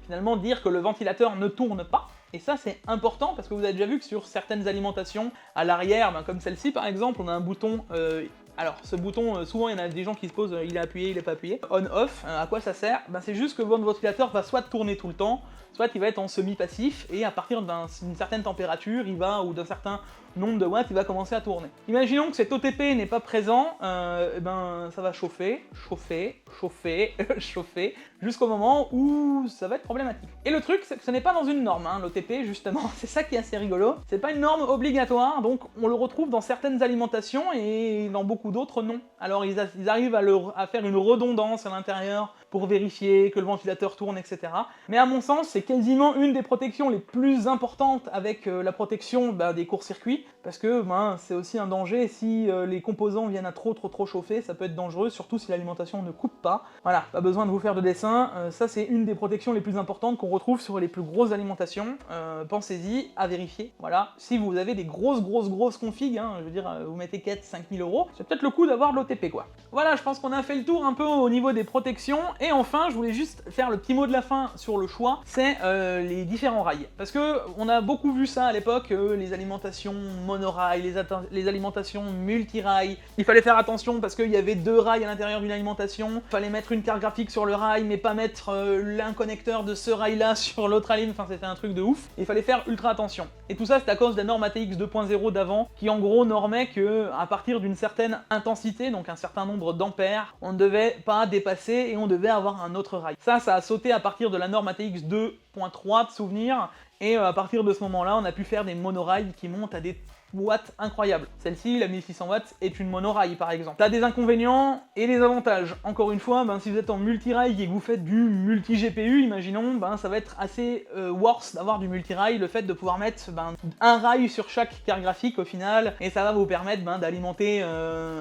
finalement dire que le ventilateur ne tourne pas. Et ça c'est important parce que vous avez déjà vu que sur certaines alimentations, à l'arrière, comme celle-ci par exemple, on a un bouton. Alors ce bouton, souvent il y en a des gens qui se posent, il est appuyé, il est pas appuyé. On-off, à quoi ça sert? C'est juste que votre ventilateur va soit tourner tout le temps, soit il va être en semi-passif, et à partir d'une certaine température, ou d'un certain nombre de watts, il va commencer à tourner. Imaginons que cet OTP n'est pas présent, ça va chauffer, chauffer, jusqu'au moment où ça va être problématique. Et le truc, c'est que ce n'est pas dans une norme, hein, l'OTP justement, c'est ça qui est assez rigolo. C'est pas une norme obligatoire, donc on le retrouve dans certaines alimentations et dans beaucoup d'autres non. Alors ils arrivent à faire une redondance à l'intérieur pour vérifier que le ventilateur tourne, etc. Mais à mon sens, c'est quasiment une des protections les plus importantes avec la protection des courts-circuits, parce que c'est aussi un danger si les composants viennent à trop chauffer, ça peut être dangereux, surtout si l'alimentation ne coupe pas. Voilà, pas besoin de vous faire de dessin, ça c'est une des protections les plus importantes qu'on retrouve sur les plus grosses alimentations, pensez-y, à vérifier. Voilà, si vous avez des grosses configs, hein, je veux dire, vous mettez 4-5 000 €, c'est peut-être le coup d'avoir de l'OTP quoi. Voilà, je pense qu'on a fait le tour un peu au niveau des protections, et enfin, je voulais juste faire le petit mot de la fin sur le choix, c'est les différents rails. Parce que on a beaucoup vu ça à l'époque, les alimentations monorail, les alimentations multi-rail. Il fallait faire attention parce qu'il y avait 2 rails à l'intérieur d'une alimentation, il fallait mettre une carte graphique sur le rail, mais pas mettre l'un connecteur de ce rail-là sur l'autre alim, enfin c'était un truc de ouf. Il fallait faire ultra attention. Et tout ça, c'est à cause de la norme ATX 2.0 d'avant, qui en gros normait que à partir d'une certaine intensité, donc un certain nombre d'ampères, on ne devait pas dépasser et on devait avoir un autre rail. Ça a sauté à partir de la norme ATX 2.3 de souvenir, et à partir de ce moment-là, on a pu faire des monorails qui montent à des watts incroyables. Celle-ci, la 1600 watts, est une monorail par exemple. T'as des inconvénients et des avantages. Encore une fois, si vous êtes en multi-rail et que vous faites du multi-GPU, imaginons, ça va être assez worse d'avoir du multi-rail, le fait de pouvoir mettre un rail sur chaque carte graphique au final, et ça va vous permettre d'alimenter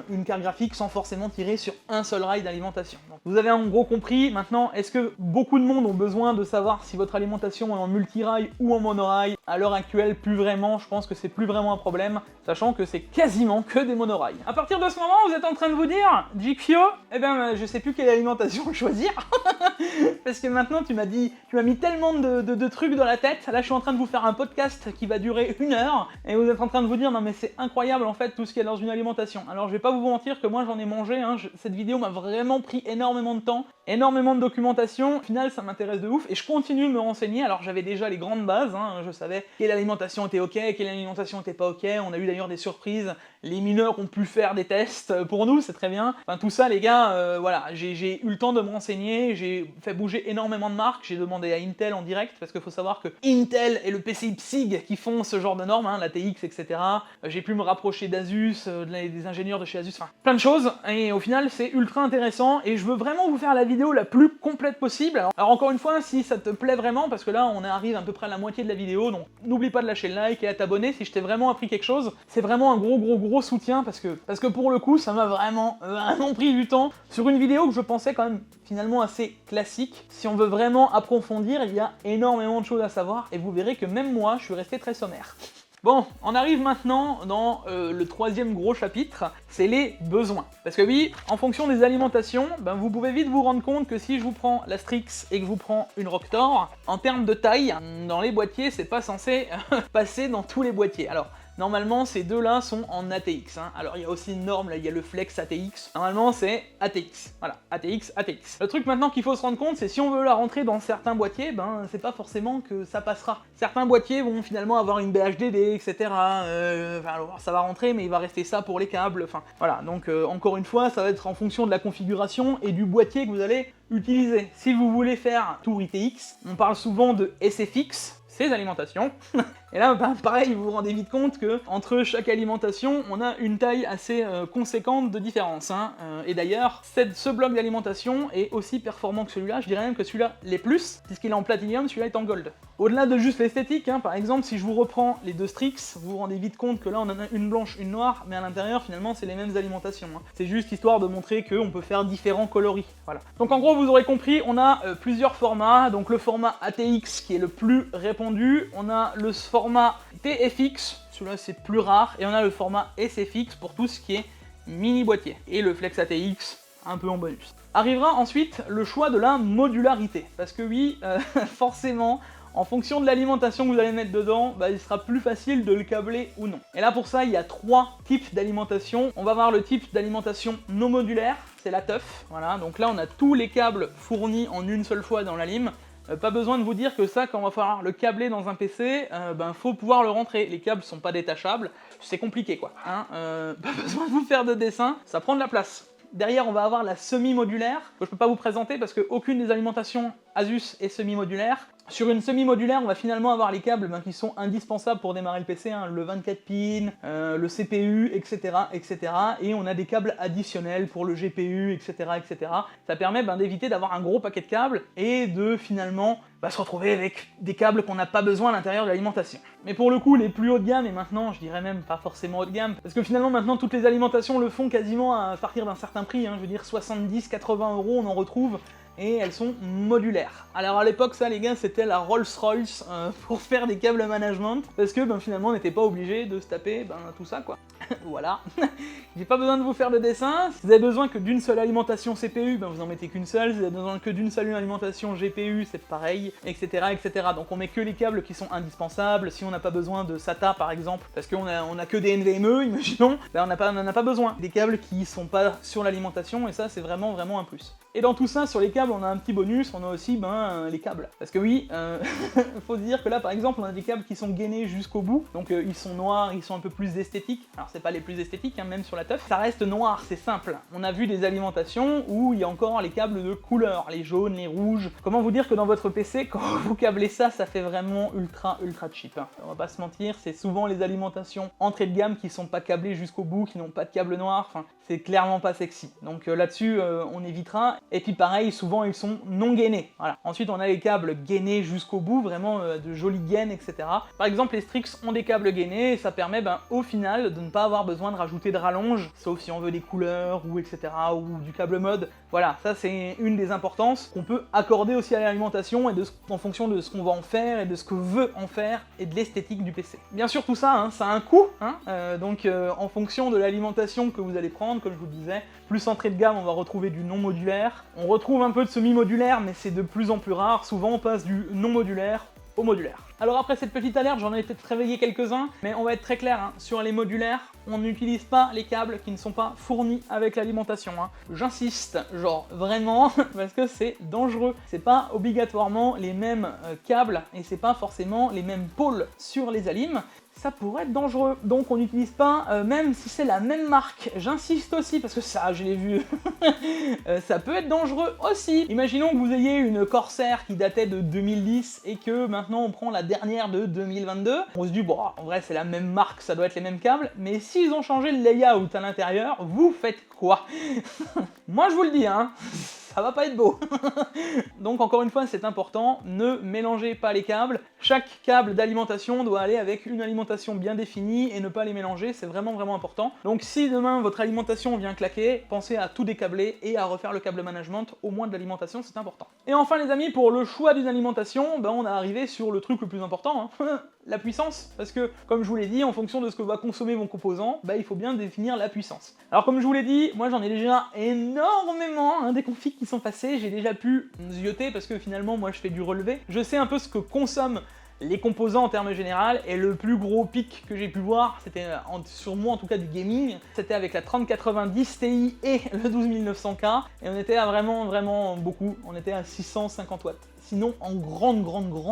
une carte graphique sans forcément tirer sur un seul rail d'alimentation. Vous avez en gros compris. Maintenant, est-ce que beaucoup de monde ont besoin de savoir si votre alimentation est en multi-rail ou en monorail? À l'heure actuelle, plus vraiment, je pense que c'est plus vraiment un problème. problème, sachant que c'est quasiment que des monorails. À partir de ce moment, vous êtes en train de vous dire, Jikfio, eh ben je sais plus quelle alimentation choisir, parce que maintenant tu m'as mis tellement de trucs dans la tête, là je suis en train de vous faire un podcast qui va durer 1 heure, et vous êtes en train de vous dire, non mais c'est incroyable en fait tout ce qu'il y a dans une alimentation. Alors je vais pas vous mentir que moi j'en ai mangé, hein, cette vidéo m'a vraiment pris énormément de temps, énormément de documentation, au final ça m'intéresse de ouf, et je continue de me renseigner, alors j'avais déjà les grandes bases, hein, je savais quelle alimentation était ok, quelle alimentation était pas ok, on a eu d'ailleurs des surprises, les mineurs ont pu faire des tests pour nous, c'est très bien, enfin tout ça les gars, voilà, j'ai eu le temps de me renseigner, j'ai fait bouger énormément de marques, j'ai demandé à Intel en direct, parce qu'il faut savoir que Intel et le PCI PSIG qui font ce genre de normes, hein, la TX, etc., j'ai pu me rapprocher d'Asus, des ingénieurs de chez Asus, enfin plein de choses, et au final c'est ultra intéressant, et je veux vraiment vous faire la vidéo la plus complète possible. Alors encore une fois, si ça te plaît vraiment, parce que là on arrive à peu près à la moitié de la vidéo, donc n'oublie pas de lâcher le like et à t'abonner si je t'ai vraiment appris quelque chose, c'est vraiment un gros soutien, parce que pour le coup ça m'a vraiment pris du temps, sur une vidéo que je pensais quand même finalement assez classique. Si on veut vraiment approfondir, il y a énormément de choses à savoir, et vous verrez que même moi je suis resté très sommaire. Bon, on arrive maintenant dans le 3e gros chapitre, c'est les besoins. Parce que oui, en fonction des alimentations, ben vous pouvez vite vous rendre compte que si je vous prends la Strix et que je vous prends une Roctor, en termes de taille, dans les boîtiers, c'est pas censé passer dans tous les boîtiers. Alors, normalement, ces deux-là sont en ATX. Hein. Alors, il y a aussi une norme, là, il y a le Flex ATX. Normalement, c'est ATX. Voilà, ATX, ATX. Le truc maintenant qu'il faut se rendre compte, c'est si on veut la rentrer dans certains boîtiers, ben, c'est pas forcément que ça passera. Certains boîtiers vont finalement avoir une BHDD, etc. Alors, ça va rentrer, mais il va rester ça pour les câbles. Enfin, voilà. Donc, encore une fois, ça va être en fonction de la configuration et du boîtier que vous allez utiliser. Si vous voulez faire Tour ITX, on parle souvent de SFX, ces alimentations. Et là, ben, pareil, vous vous rendez vite compte que entre chaque alimentation, on a une taille assez conséquente de différence. Hein. Et d'ailleurs, ce bloc d'alimentation est aussi performant que celui-là. Je dirais même que celui-là l'est plus, puisqu'il est en platinium, celui-là est en gold. Au-delà de juste l'esthétique, hein, par exemple, si je vous reprends les deux Strix, vous vous rendez vite compte que là, on en a une blanche, une noire, mais à l'intérieur, finalement, c'est les mêmes alimentations. Hein. C'est juste histoire de montrer qu'on peut faire différents coloris. Voilà. Donc en gros, vous aurez compris, on a plusieurs formats. Donc le format ATX qui est le plus répandu, on a le format TFX, celui-là c'est plus rare, et on a le format SFX pour tout ce qui est mini boîtier, et le Flex ATX un peu en bonus. Arrivera ensuite le choix de la modularité, parce que oui, forcément, en fonction de l'alimentation que vous allez mettre dedans, bah, il sera plus facile de le câbler ou non. Et là pour ça, il y a 3 types d'alimentation. On va voir le type d'alimentation non modulaire, c'est la teuf, voilà, donc là on a tous les câbles fournis en une seule fois dans la lime. Pas besoin de vous dire que ça, quand on va falloir le câbler dans un PC, ben faut pouvoir le rentrer. Les câbles sont pas détachables, c'est compliqué quoi. Hein, pas besoin de vous faire de dessin, ça prend de la place. Derrière, on va avoir la semi-modulaire, que je peux pas vous présenter parce qu'aucune des alimentations Asus est semi-modulaire. Sur une semi-modulaire, on va finalement avoir les câbles qui sont indispensables pour démarrer le PC, hein, le 24 pins, le CPU, etc., etc. Et on a des câbles additionnels pour le GPU, etc., etc. Ça permet d'éviter d'avoir un gros paquet de câbles et de finalement se retrouver avec des câbles qu'on n'a pas besoin à l'intérieur de l'alimentation. Mais pour le coup, les plus haut de gamme, et maintenant, je dirais même pas forcément haut de gamme, parce que finalement, maintenant, toutes les alimentations le font quasiment à partir d'un certain prix, hein, je veux dire 70-80 €, on en retrouve, et elles sont modulaires. Alors à l'époque, ça les gars, c'était la Rolls-Royce pour faire des câbles management, parce que finalement on n'était pas obligé de se taper tout ça quoi. Voilà. J'ai pas besoin de vous faire de dessin. Si vous avez besoin que d'une seule alimentation CPU, vous en mettez qu'une seule. Si vous avez besoin que d'une seule alimentation GPU, c'est pareil, etc., etc. Donc on met que les câbles qui sont indispensables. Si on n'a pas besoin de SATA par exemple, parce qu'on a que des NVMe, imaginons, on n'en a pas besoin. Des câbles qui sont pas sur l'alimentation, et ça c'est vraiment un plus. Et dans tout ça, sur les câbles, on a un petit bonus, on a aussi les câbles. Parce que oui, faut se dire que là par exemple, on a des câbles qui sont gainés jusqu'au bout, donc ils sont noirs, ils sont un peu plus esthétiques. Alors c'est pas les plus esthétiques, hein, même sur la teuf, ça reste noir, c'est simple. On a vu des alimentations où il y a encore les câbles de couleur, les jaunes, les rouges. Comment vous dire que dans votre PC, quand vous câblez ça, ça fait vraiment ultra cheap. Hein. On va pas se mentir, c'est souvent les alimentations entrée de gamme qui sont pas câblées jusqu'au bout, qui n'ont pas de câble noir, enfin, c'est clairement pas sexy. Donc là-dessus, on évitera. Et puis pareil, souvent ils sont non gainés. Voilà. Ensuite on a les câbles gainés jusqu'au bout, vraiment de jolies gaines, etc. Par exemple les Strix ont des câbles gainés et ça permet au final de ne pas avoir besoin de rajouter de rallonge, sauf si on veut des couleurs ou etc. ou du câble mode. Voilà, ça c'est une des importances qu'on peut accorder aussi à l'alimentation et en fonction de ce qu'on va en faire et de ce que veut en faire et de l'esthétique du PC. Bien sûr tout ça, ça a un coût, donc en fonction de l'alimentation que vous allez prendre, comme je vous le disais, plus entrée de gamme on va retrouver du non modulaire, on retrouve un peu de semi-modulaire mais c'est de plus en plus rare, souvent on passe du non modulaire au modulaire. Alors après cette petite alerte, j'en ai peut-être réveillé quelques-uns, mais on va être très clair, sur les modulaires, on n'utilise pas les câbles qui ne sont pas fournis avec l'alimentation. J'insiste, genre vraiment, parce que c'est dangereux. C'est pas obligatoirement les mêmes câbles, et c'est pas forcément les mêmes pôles sur les alims. Ça pourrait être dangereux, donc on n'utilise pas, même si c'est la même marque, j'insiste aussi, parce que ça, je l'ai vu, ça peut être dangereux aussi. Imaginons que vous ayez une Corsair qui datait de 2010 et que maintenant on prend la dernière de 2022, on se dit, bon, en vrai c'est la même marque, ça doit être les mêmes câbles, mais s'ils ont changé le layout à l'intérieur, vous faites quoi? Moi je vous le dis, ça va pas être beau. Donc encore une fois, c'est important, ne mélangez pas les câbles. Chaque câble d'alimentation doit aller avec une alimentation bien définie et ne pas les mélanger, c'est vraiment vraiment important. Donc si demain votre alimentation vient claquer, pensez à tout décabler et à refaire le câble management, au moins de l'alimentation, c'est important. Et enfin les amis, pour le choix d'une alimentation, on est arrivé sur le truc le plus important, la puissance, parce que comme je vous l'ai dit, en fonction de ce que va consommer mon composant, il faut bien définir la puissance. Alors comme je vous l'ai dit, moi j'en ai déjà énormément des configs qui sont passés, j'ai déjà pu zioter parce que finalement moi je fais du relevé, je sais un peu ce que consomment les composants en termes général, et le plus gros pic que j'ai pu voir, c'était sur moi en tout cas du gaming, c'était avec la 3090 Ti et le 12900K, et on était à vraiment beaucoup, on était à 650 watts. Sinon, en grande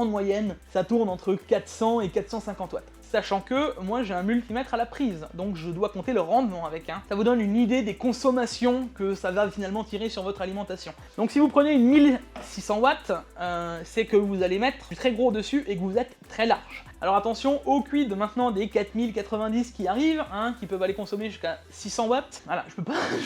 moyenne, ça tourne entre 400 et 450 watts. Sachant que moi j'ai un multimètre à la prise, donc je dois compter le rendement avec. Ça vous donne une idée des consommations que ça va finalement tirer sur votre alimentation. Donc si vous prenez une 1600 watts, c'est que vous allez mettre du très gros dessus et que vous êtes très large. Alors attention au quid maintenant des 4090 qui arrivent, qui peuvent aller consommer jusqu'à 600 watts. Voilà, je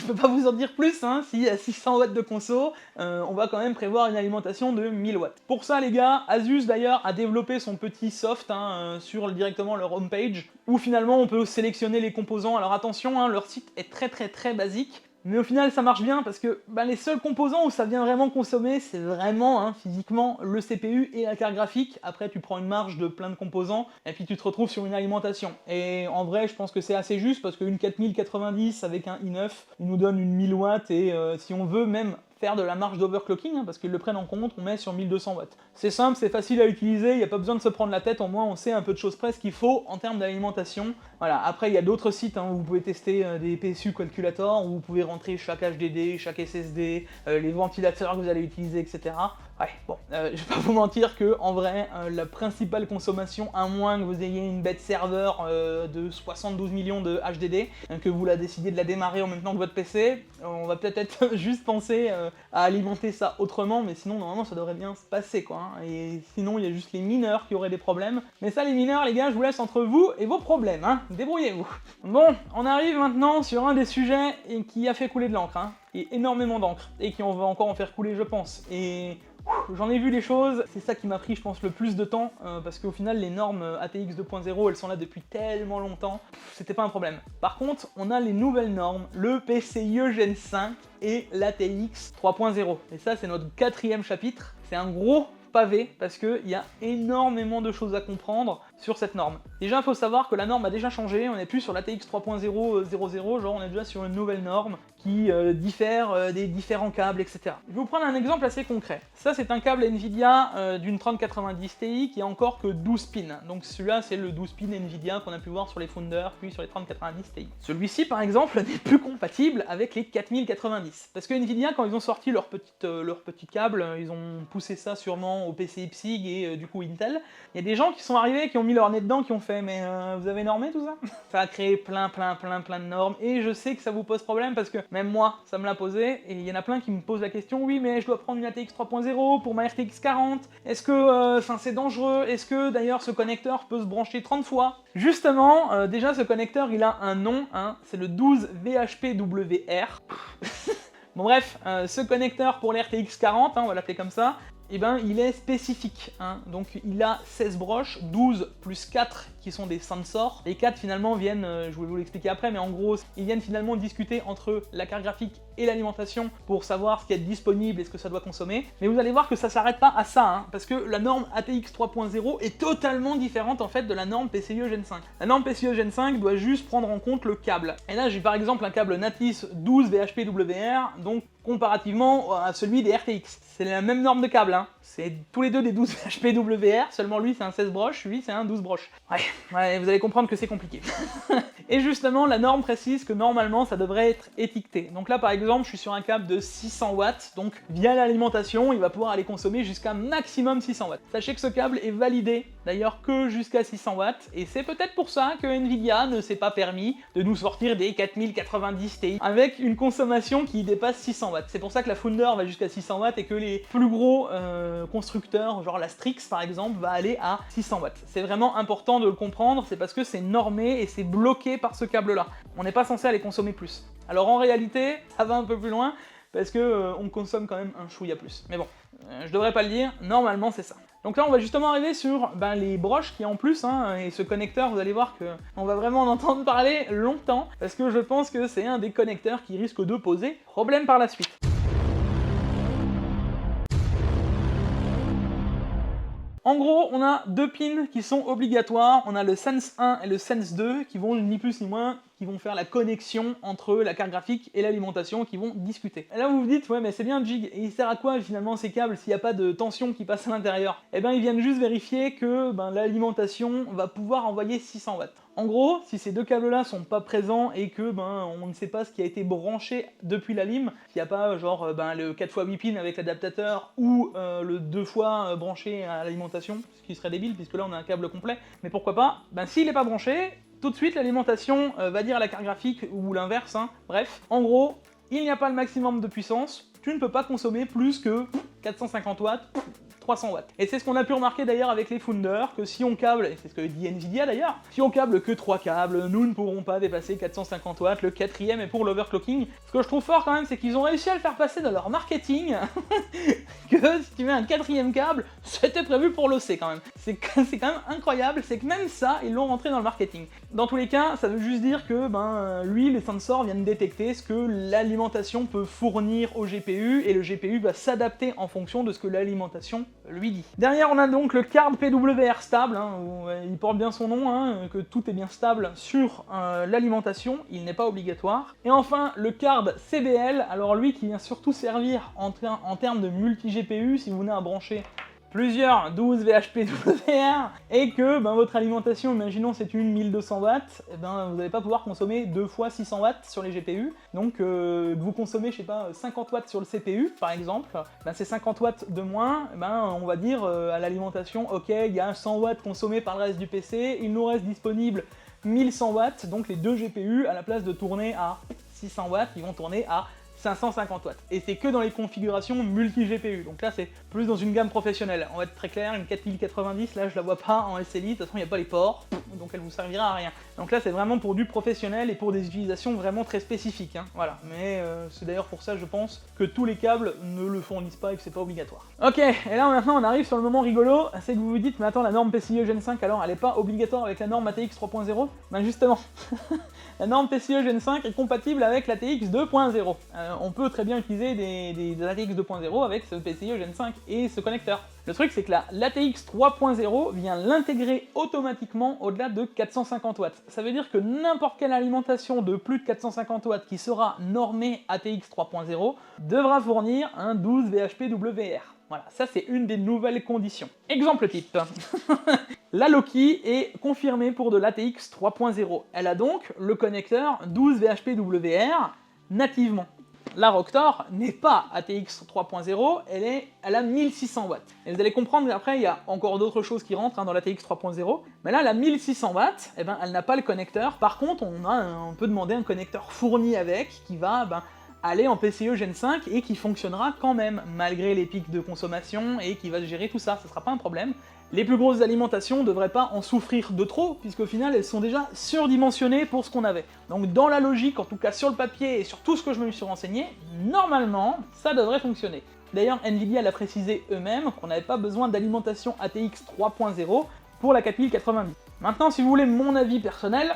peux pas vous en dire plus, si à 600 watts de conso, on va quand même prévoir une alimentation de 1000 watts. Pour ça les gars, Asus d'ailleurs a développé son petit soft sur directement leur homepage, où finalement on peut sélectionner les composants. Alors attention, leur site est très basique, mais au final ça marche bien parce que les seuls composants où ça vient vraiment consommer, c'est vraiment physiquement le CPU et la carte graphique. Après tu prends une marge de plein de composants et puis tu te retrouves sur une alimentation. Et en vrai je pense que c'est assez juste parce qu'une 4090 avec un i9, il nous donne une 1000 watts et si on veut même faire de la marge d'overclocking, parce qu'ils le prennent en compte, on met sur 1200 watts. C'est simple, c'est facile à utiliser, il n'y a pas besoin de se prendre la tête, au moins on sait un peu de choses près ce qu'il faut en termes d'alimentation. Voilà, après il y a d'autres sites où vous pouvez tester des PSU calculators, où vous pouvez rentrer chaque HDD, chaque SSD, les ventilateurs que vous allez utiliser, etc. Ouais, bon, je vais pas vous mentir que en vrai, la principale consommation, à moins que vous ayez une bête serveur de 72 millions de HDD, que vous la décidez de la démarrer en même temps que votre PC, on va peut-être juste penser à alimenter ça autrement, mais sinon normalement ça devrait bien se passer quoi. Et sinon il y a juste les mineurs qui auraient des problèmes. Mais ça les mineurs les gars, je vous laisse entre vous et vos problèmes, débrouillez-vous. Bon, on arrive maintenant sur un des sujets qui a fait couler de l'encre, et énormément d'encre, et qui on va encore en faire couler je pense. Et j'en ai vu des choses, c'est ça qui m'a pris je pense le plus de temps, parce qu'au final les normes ATX 2.0 elles sont là depuis tellement longtemps, c'était pas un problème. Par contre on a les nouvelles normes, le PCIe Gen 5 et l'ATX 3.0, et ça c'est notre 4e chapitre, c'est un gros pavé parce qu'il y a énormément de choses à comprendre sur cette norme. Déjà il faut savoir que la norme a déjà changé, on n'est plus sur l'ATX 3.0.00, genre on est déjà sur une nouvelle norme qui diffère des différents câbles, etc. Je vais vous prendre un exemple assez concret. Ça c'est un câble Nvidia d'une 3090 Ti qui a encore que 12 pins. Donc celui-là c'est le 12 pins Nvidia qu'on a pu voir sur les Founders puis sur les 3090 Ti. Celui-ci par exemple n'est plus compatible avec les 4090. Parce que Nvidia quand ils ont sorti leur petit câble, ils ont poussé ça sûrement au PCI PSIG et du coup Intel. Il y a des gens qui sont arrivés, qui ont mis leur nez dedans, qui ont fait mais vous avez normé tout ça? Ça a créé plein de normes et je sais que ça vous pose problème parce que même moi ça me l'a posé et il y en a plein qui me posent la question oui mais je dois prendre une ATX 3.0 pour ma RTX 40, est-ce que c'est dangereux, est-ce que d'ailleurs ce connecteur peut se brancher 30 fois? Justement déjà ce connecteur il a un nom, c'est le 12 VHPWR. Bon bref, ce connecteur pour l'RTX 40, on va l'appeler comme ça, eh ben, il est spécifique, donc il a 16 broches, 12 plus 4 qui sont des sensors. Les 4 finalement viennent, je vais vous l'expliquer après, mais en gros, ils viennent finalement discuter entre la carte graphique et l'alimentation pour savoir ce qui est disponible et ce que ça doit consommer. Mais vous allez voir que ça s'arrête pas à ça, parce que la norme ATX 3.0 est totalement différente en fait de la norme PCIe Gen 5. La norme PCIe Gen 5 doit juste prendre en compte le câble. Et là, j'ai par exemple un câble Natis 12 VHP-WR, donc comparativement à celui des RTX. C'est la même norme de câble, c'est tous les deux des 12 VHP-WR, seulement lui c'est un 16 broches, lui c'est un 12 broches. Ouais, vous allez comprendre que c'est compliqué. Et justement, la norme précise que normalement ça devrait être étiqueté. Donc là par exemple, je suis sur un câble de 600 watts, donc via l'alimentation, il va pouvoir aller consommer jusqu'à maximum 600 watts. Sachez que ce câble est validé d'ailleurs que jusqu'à 600 watts, et c'est peut-être pour ça que Nvidia ne s'est pas permis de nous sortir des 4090 Ti avec une consommation qui dépasse 600 watts. C'est pour ça que la Founder va jusqu'à 600 watts et que les plus gros constructeurs, genre la Strix par exemple, va aller à 600 watts. C'est vraiment important de le comprendre, c'est parce que c'est normé et c'est bloqué par ce câble-là. On n'est pas censé aller consommer plus. Alors en réalité, ça va un peu plus loin, parce que on consomme quand même un chouïa plus. Mais bon, je devrais pas le dire, normalement c'est ça. Donc là on va justement arriver sur les broches qui en plus, et ce connecteur, vous allez voir que on va vraiment en entendre parler longtemps, parce que je pense que c'est un des connecteurs qui risque de poser problème par la suite. En gros, on a deux pins qui sont obligatoires, on a le Sense 1 et le Sense 2 qui vont ni plus ni moins, qui vont faire la connexion entre la carte graphique et l'alimentation, qui vont discuter. Et là vous vous dites, ouais mais c'est bien Jig, et il sert à quoi finalement ces câbles s'il n'y a pas de tension qui passe à l'intérieur? Eh bien ils viennent juste vérifier que l'alimentation va pouvoir envoyer 600 watts. En gros, si ces deux câbles-là sont pas présents et que on ne sait pas ce qui a été branché depuis la lime, s'il n'y a pas genre le 4x8 pin avec l'adaptateur ou le 2 fois branché à l'alimentation, ce qui serait débile puisque là on a un câble complet, mais pourquoi pas, s'il n'est pas branché, tout de suite l'alimentation va dire à la carte graphique ou l'inverse, bref, en gros, il n'y a pas le maximum de puissance, tu ne peux pas consommer plus que 450 watts, 300 watts. Et c'est ce qu'on a pu remarquer d'ailleurs avec les Founder, que si on câble, et c'est ce que dit Nvidia d'ailleurs, si on câble que 3 câbles, nous ne pourrons pas dépasser 450 watts, le quatrième est pour l'overclocking. Ce que je trouve fort quand même, c'est qu'ils ont réussi à le faire passer dans leur marketing, que si tu mets un quatrième câble, c'était prévu pour l'OC quand même. C'est quand même incroyable, c'est que même ça, ils l'ont rentré dans le marketing. Dans tous les cas, ça veut juste dire que lui, les sensors viennent détecter ce que l'alimentation peut fournir au GPU, et le GPU va s'adapter en fonction de ce que l'alimentation lui dit. Derrière, on a donc le card PWR stable, où il porte bien son nom, que tout est bien stable sur l'alimentation, il n'est pas obligatoire. Et enfin, le card CBL, alors lui qui vient surtout servir en termes de multi-GPU, si vous venez à brancher plusieurs 12 VHP-WR et que votre alimentation, imaginons c'est une 1200 watts, et vous n'allez pas pouvoir consommer 2 fois 600 watts sur les GPU. Donc vous consommez, je sais pas, 50 watts sur le CPU par exemple, c'est 50 watts de moins, on va dire à l'alimentation, ok, il y a 100 watts consommés par le reste du PC, il nous reste disponible 1100 watts, donc les deux GPU, à la place de tourner à 600 watts, ils vont tourner à 550 watts. Et c'est que dans les configurations multi-GPU. Donc là, c'est plus dans une gamme professionnelle. On va être très clair, une 4090, là, je la vois pas en SLI. De toute façon, il n'y a pas les ports, donc elle vous servira à rien. Donc là, c'est vraiment pour du professionnel et pour des utilisations vraiment très spécifiques. Voilà. Mais c'est d'ailleurs pour ça, je pense, que tous les câbles ne le fournissent pas et que c'est pas obligatoire. Ok, et là, maintenant, on arrive sur le moment rigolo. C'est que vous vous dites, mais attends, la norme PCIe Gen 5, alors, elle est pas obligatoire avec la norme ATX 3.0 ? Justement. La norme PCIe Gen 5 est compatible avec l'ATX 2.0. On peut très bien utiliser des ATX 2.0 avec ce PCIe Gen 5 et ce connecteur. Le truc c'est que l'ATX 3.0 vient l'intégrer automatiquement au-delà de 450 watts. Ça veut dire que n'importe quelle alimentation de plus de 450 watts qui sera normée ATX 3.0 devra fournir un 12 VHP-WR. Voilà, ça c'est une des nouvelles conditions. Exemple type. La Loki est confirmée pour de l'ATX 3.0. Elle a donc le connecteur 12 VHP-WR nativement. La Roctor n'est pas ATX 3.0, elle a 1600 watts. Et vous allez comprendre qu'après, il y a encore d'autres choses qui rentrent dans l'ATX 3.0, mais là, la 1600 watts, elle n'a pas le connecteur. Par contre, on peut demander un connecteur fourni avec, qui va aller en PCIe Gen 5 et qui fonctionnera quand même, malgré les pics de consommation, et qui va gérer tout ça, ce sera pas un problème. les plus grosses alimentations ne devraient pas en souffrir de trop, puisqu'au final elles sont déjà surdimensionnées pour ce qu'on avait. Donc dans la logique, en tout cas sur le papier et sur tout ce que je me suis renseigné, normalement, ça devrait fonctionner. D'ailleurs, Nvidia l'a précisé eux-mêmes qu'on n'avait pas besoin d'alimentation ATX 3.0 pour la 4090. Maintenant, si vous voulez mon avis personnel,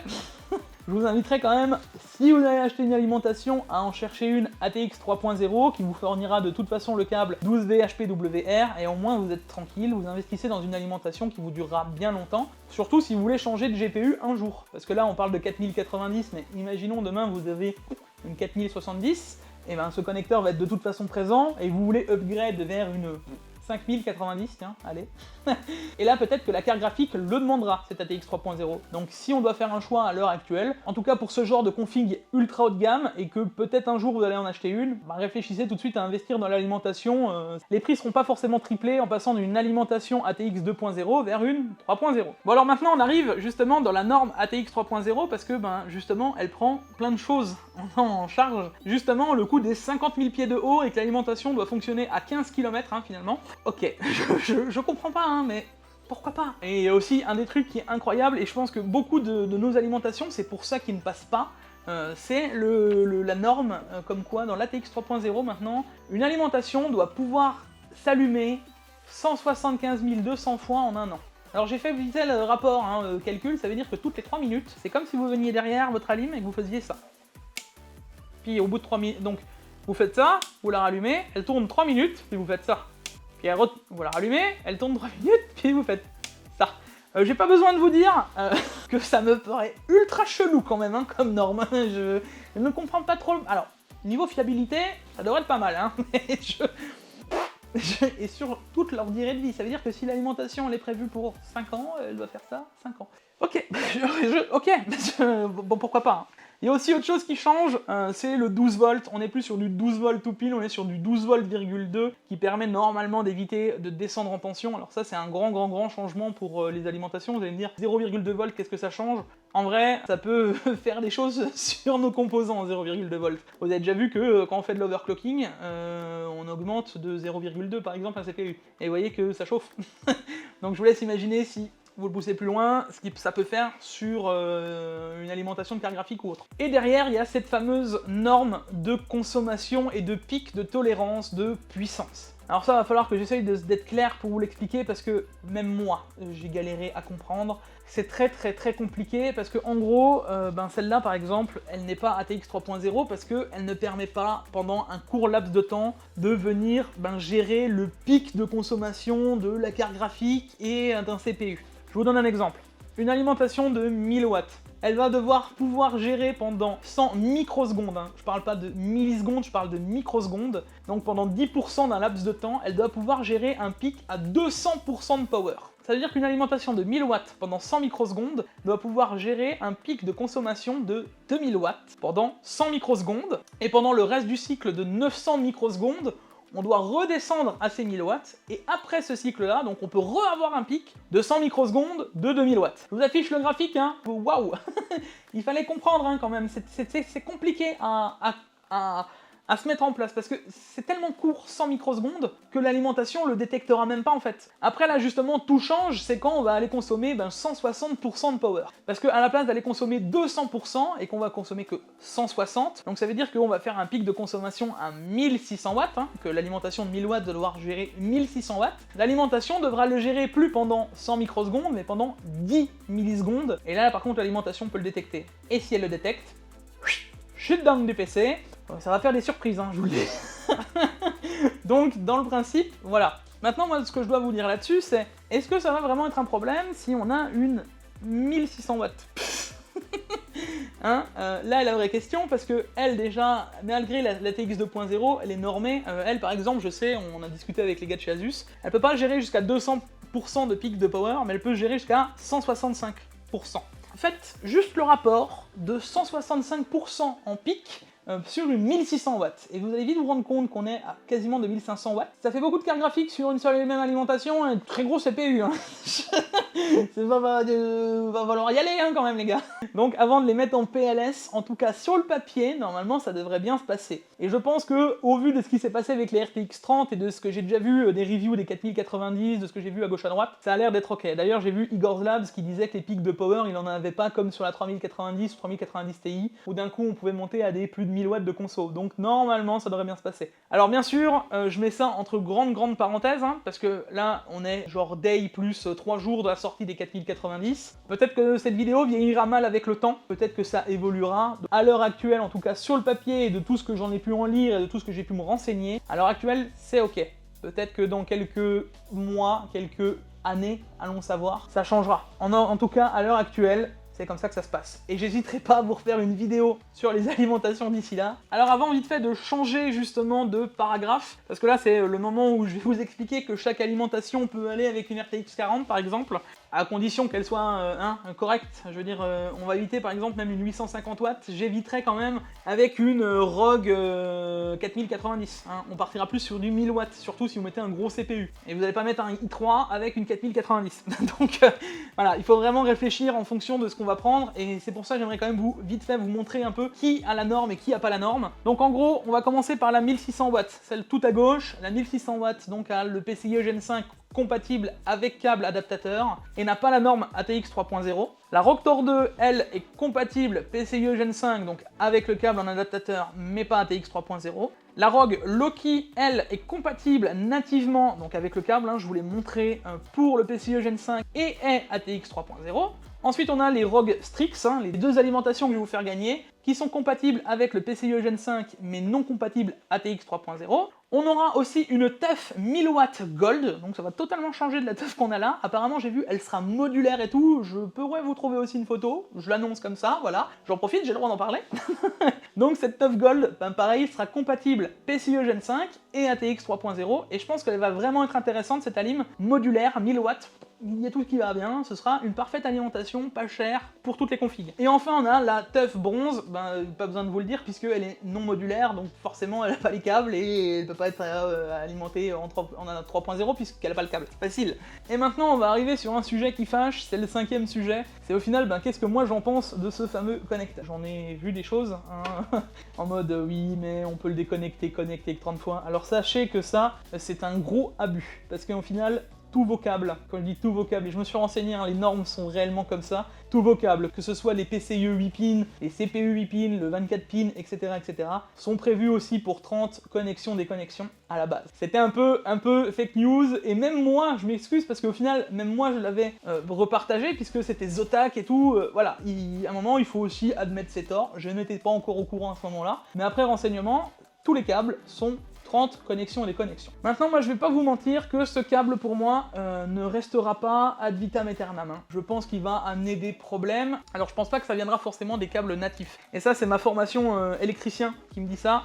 je vous inviterai quand même, si vous allez acheter une alimentation, à en chercher une ATX 3.0 qui vous fournira de toute façon le câble 12V HPWR et au moins vous êtes tranquille, vous investissez dans une alimentation qui vous durera bien longtemps, surtout si vous voulez changer de GPU un jour. Parce que là on parle de 4090, mais imaginons demain vous avez une 4070, et ben ce connecteur va être de toute façon présent et vous voulez upgrade vers une 5090, tiens, allez. Et là, peut-être que la carte graphique le demandera, cette ATX 3.0. Donc si on doit faire un choix à l'heure actuelle, en tout cas pour ce genre de config ultra haut de gamme, et que peut-être un jour vous allez en acheter une, bah réfléchissez tout de suite à investir dans l'alimentation. Les prix seront pas forcément triplés en passant d'une alimentation ATX 2.0 vers une 3.0. Bon alors maintenant, on arrive justement dans la norme ATX 3.0, parce que ben justement, elle prend plein de choses en charge. Justement, le coût des 50 000 pieds de haut et que l'alimentation doit fonctionner à 15 km finalement. Ok, je comprends pas, hein, mais pourquoi pas? Et il y a aussi un des trucs qui est incroyable, et je pense que beaucoup de nos alimentations, c'est pour ça qu'ils ne passent pas, c'est la norme, comme quoi dans l'ATX 3.0 maintenant, une alimentation doit pouvoir s'allumer 175 200 fois en un an. Alors j'ai fait vite fait le rapport, le calcul, ça veut dire que toutes les 3 minutes, c'est comme si vous veniez derrière votre alim et que vous faisiez ça. Puis au bout de 3 minutes, donc vous faites ça, vous la rallumez, elle tourne 3 minutes, puis vous faites ça. Puis vous la rallumez, elle tourne 3 minutes, puis vous faites ça. J'ai pas besoin de vous dire que ça me paraît ultra chelou quand même, hein, comme norme. Je ne comprends pas trop. Alors, niveau fiabilité, ça devrait être pas mal, hein, mais et sur toute leur durée de vie, ça veut dire que si l'alimentation elle est prévue pour 5 ans, elle doit faire ça 5 ans. Ok, bon pourquoi pas. Hein. Il y a aussi autre chose qui change, c'est le 12 volts. On n'est plus sur du 12 volts tout pile, on est sur du 12 volts,2 qui permet normalement d'éviter de descendre en tension. Alors ça c'est un grand changement pour les alimentations. Vous allez me dire 0,2 volts, qu'est-ce que ça change? En vrai, ça peut faire des choses sur nos composants 0,2 volts. Vous avez déjà vu que quand on fait de l'overclocking, on augmente de 0,2 par exemple un CPU. Et vous voyez que ça chauffe. Donc je vous laisse imaginer si vous le poussez plus loin, ce que ça peut faire sur une alimentation de carte graphique ou autre. Et derrière, il y a cette fameuse norme de consommation et de pic de tolérance de puissance. Alors ça, va falloir que j'essaye d'être clair pour vous l'expliquer, parce que même moi, j'ai galéré à comprendre. C'est très compliqué, parce que en gros, celle-là par exemple, elle n'est pas ATX 3.0 parce qu'elle ne permet pas, pendant un court laps de temps, de venir gérer le pic de consommation de la carte graphique et d'un CPU. Je vous donne un exemple. Une alimentation de 1000 watts, elle va devoir pouvoir gérer pendant 100 microsecondes, je parle pas de millisecondes, je parle de microsecondes, donc pendant 10% d'un laps de temps, elle doit pouvoir gérer un pic à 200% de power. Ça veut dire qu'une alimentation de 1000 watts pendant 100 microsecondes doit pouvoir gérer un pic de consommation de 2000 watts pendant 100 microsecondes, et pendant le reste du cycle de 900 microsecondes, on doit redescendre à ces 1000 watts, et après ce cycle-là, donc on peut re-avoir un pic de 100 microsecondes de 2000 watts. Je vous affiche le graphique, hein, waouh. Il fallait comprendre quand même, c'est compliqué à se mettre en place, parce que c'est tellement court, 100 microsecondes, que l'alimentation le détectera même pas en fait. Après là justement, tout change, c'est quand on va aller consommer 160% de power. Parce qu'à la place d'aller consommer 200%, et qu'on va consommer que 160, donc ça veut dire qu'on va faire un pic de consommation à 1600 watts, que l'alimentation de 1000 watts doit devoir gérer 1600 watts, l'alimentation devra le gérer plus pendant 100 microsecondes, mais pendant 10 millisecondes, et là par contre l'alimentation peut le détecter. Et si elle le détecte, chute down du PC, ça va faire des surprises, je vous le dis. Donc, dans le principe, voilà. Maintenant, moi, ce que je dois vous dire là-dessus, c'est est-ce que ça va vraiment être un problème si on a une 1600 watts Là, la vraie question, parce que elle, déjà, malgré la TX 2.0, elle est normée. Elle, par exemple, je sais, on a discuté avec les gars de chez Asus, elle peut pas gérer jusqu'à 200% de pic de power, mais elle peut gérer jusqu'à 165%. Faites juste le rapport de 165% en pic sur une 1600 watts. Et vous allez vite vous rendre compte qu'on est à quasiment de 1500 watts. Ça fait beaucoup de cartes graphiques sur une seule et même alimentation, un très gros CPU. Hein. va falloir y aller hein, quand même les gars. Donc avant de les mettre en PLS, en tout cas sur le papier, normalement ça devrait bien se passer. Et je pense que au vu de ce qui s'est passé avec les RTX 30 et de ce que j'ai déjà vu des reviews des 4090, de ce que j'ai vu à gauche à droite, ça a l'air d'être ok. D'ailleurs j'ai vu Igor's Labs qui disait que les pics de power, il en avait pas comme sur la 3090 ou 3090 Ti, où d'un coup on pouvait monter à des plus de 1000 watts de conso. Donc normalement ça devrait bien se passer. Alors bien sûr, je mets ça entre grandes parenthèses, hein, parce que là on est genre day plus 3 jours de la sortie des 4090. Peut-être que cette vidéo vieillira mal avec le temps, peut-être que ça évoluera. À l'heure actuelle, en tout cas sur le papier et de tout ce que j'en ai pu en lire et de tout ce que j'ai pu me renseigner, à l'heure actuelle c'est ok. Peut-être que dans quelques mois, quelques années, allons savoir, ça changera. En tout cas, à l'heure actuelle, c'est comme ça que ça se passe. Et j'hésiterai pas à vous refaire une vidéo sur les alimentations d'ici là. Alors avant, vite fait, de changer justement de paragraphe, parce que là, c'est le moment où je vais vous expliquer que chaque alimentation peut aller avec une RTX 40, par exemple, à condition qu'elle soit correcte. Je veux dire, on va éviter par exemple même une 850 watts, j'éviterai quand même avec une ROG 4090. Hein. On partira plus sur du 1000 watts, surtout si vous mettez un gros CPU. Et vous n'allez pas mettre un i3 avec une 4090. Donc voilà, il faut vraiment réfléchir en fonction de ce qu'on va prendre, et c'est pour ça que j'aimerais quand même vite fait vous montrer un peu qui a la norme et qui a pas la norme. Donc en gros, on va commencer par la 1600 watts, celle tout à gauche. La 1600 watts donc a le PCIe Gen 5 compatible avec câble adaptateur et n'a pas la norme ATX 3.0. La ROG Thor 2, elle, est compatible PCIe Gen 5, donc avec le câble en adaptateur, mais pas ATX 3.0. La ROG Loki, elle, est compatible nativement, donc avec le câble, hein, je vous l'ai montré, pour le PCIe Gen 5 et est ATX 3.0. Ensuite, on a les ROG Strix, hein, les deux alimentations que je vais vous faire gagner, qui sont compatibles avec le PCIe Gen 5, mais non compatibles ATX 3.0. On aura aussi une TUF 1000 watts Gold, donc ça va totalement changer de la TUF qu'on a là. Apparemment, j'ai vu, elle sera modulaire et tout. Je pourrais vous trouver aussi une photo, je l'annonce comme ça, voilà. J'en profite, j'ai le droit d'en parler. Donc cette TUF Gold, ben pareil, sera compatible PCIe Gen 5 et ATX 3.0, et je pense qu'elle va vraiment être intéressante, cette alim modulaire 1000 watts. Il y a tout ce qui va bien, ce sera une parfaite alimentation, pas chère, pour toutes les configs. Et enfin on a la TUF Bronze, ben pas besoin de vous le dire puisqu'elle est non modulaire, donc forcément elle n'a pas les câbles et elle peut pas être alimentée en 3.0 puisqu'elle n'a pas le câble. Facile. Et maintenant on va arriver sur un sujet qui fâche, c'est le 5e sujet. C'est au final, ben qu'est-ce que moi j'en pense de ce fameux connecteur. J'en ai vu des choses, hein, en mode oui mais on peut le déconnecter, connecter 30 fois. Alors sachez que ça, c'est un gros abus, parce qu'au final, tous vos câbles, quand je dis tous vos câbles, et je me suis renseigné, hein, les normes sont réellement comme ça, tous vos câbles, que ce soit les PCIe 8 pins, les CPU 8 pins, le 24 pins, etc., etc., sont prévus aussi pour 30 connexions, déconnexions à la base. C'était un peu fake news, et même moi, je m'excuse, parce qu'au final, même moi, je l'avais repartagé, puisque c'était Zotac et tout, voilà, à un moment, il faut aussi admettre ses torts, je n'étais pas encore au courant à ce moment-là, mais après renseignement, tous les câbles sont 30 connexions et déconnexions. Maintenant, moi, je vais pas vous mentir que ce câble, pour moi, ne restera pas ad vitam aeternam. Hein. Je pense qu'il va amener des problèmes. Alors, je pense pas que ça viendra forcément des câbles natifs. Et ça, c'est ma formation électricien qui me dit ça.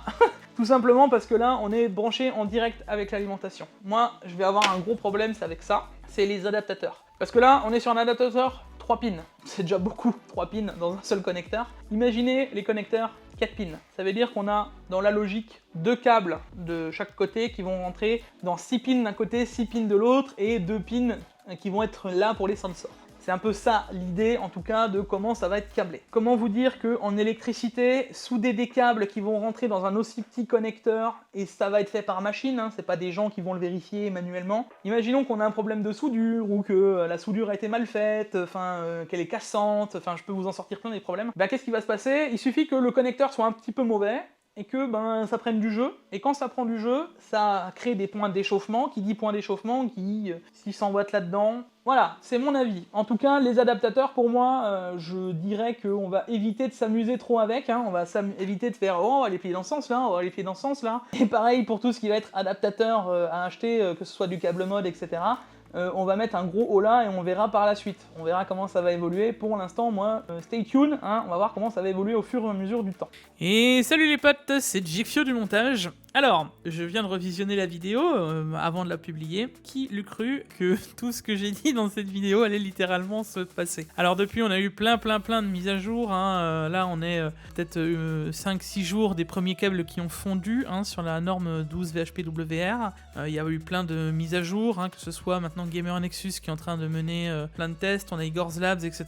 Tout simplement parce que là, on est branché en direct avec l'alimentation. Moi, je vais avoir un gros problème, c'est avec ça. C'est les adaptateurs. Parce que là, on est sur un adaptateur 3 pins. C'est déjà beaucoup, 3 pins dans un seul connecteur. Imaginez les connecteurs 4 pins. Ça veut dire qu'on a, dans la logique, 2 câbles de chaque côté qui vont rentrer dans 6 pins d'un côté, 6 pins de l'autre, et 2 pins qui vont être là pour les sensors. C'est un peu ça l'idée, en tout cas, de comment ça va être câblé. Comment vous dire qu'en électricité, souder des câbles qui vont rentrer dans un aussi petit connecteur, et ça va être fait par machine, hein, c'est pas des gens qui vont le vérifier manuellement. Imaginons qu'on a un problème de soudure, ou que la soudure a été mal faite, qu'elle est cassante, je peux vous en sortir plein des problèmes. Bah qu'est-ce qui va se passer? Il suffit que le connecteur soit un petit peu mauvais, et que ça prenne du jeu, et quand ça prend du jeu, ça crée des points d'échauffement, qui dit point d'échauffement, qui 600 watts là-dedans. Voilà, c'est mon avis. En tout cas, les adaptateurs, pour moi, je dirais qu'on va éviter de s'amuser trop avec, hein. On va éviter de faire « oh, on va les plier dans ce sens-là, on va les plier dans ce sens-là ». Et pareil pour tout ce qui va être adaptateur à acheter, que ce soit du câble mode, etc. on va mettre un gros haut là et on verra par la suite. On verra comment ça va évoluer. Pour l'instant, moi, stay tuned, hein, on va voir comment ça va évoluer au fur et à mesure du temps. Et salut les potes, c'est Jigfio du montage. Alors, je viens de revisionner la vidéo avant de la publier. Qui l'eût cru que tout ce que j'ai dit dans cette vidéo allait littéralement se passer? Alors depuis, on a eu plein de mises à jour. Hein. Là, on est peut-être 5-6 jours des premiers câbles qui ont fondu hein, sur la norme 12 VHPWR. Il y a eu plein de mises à jour, hein, que ce soit maintenant Gamer Nexus qui est en train de mener plein de tests. On a Igor's Labs, etc.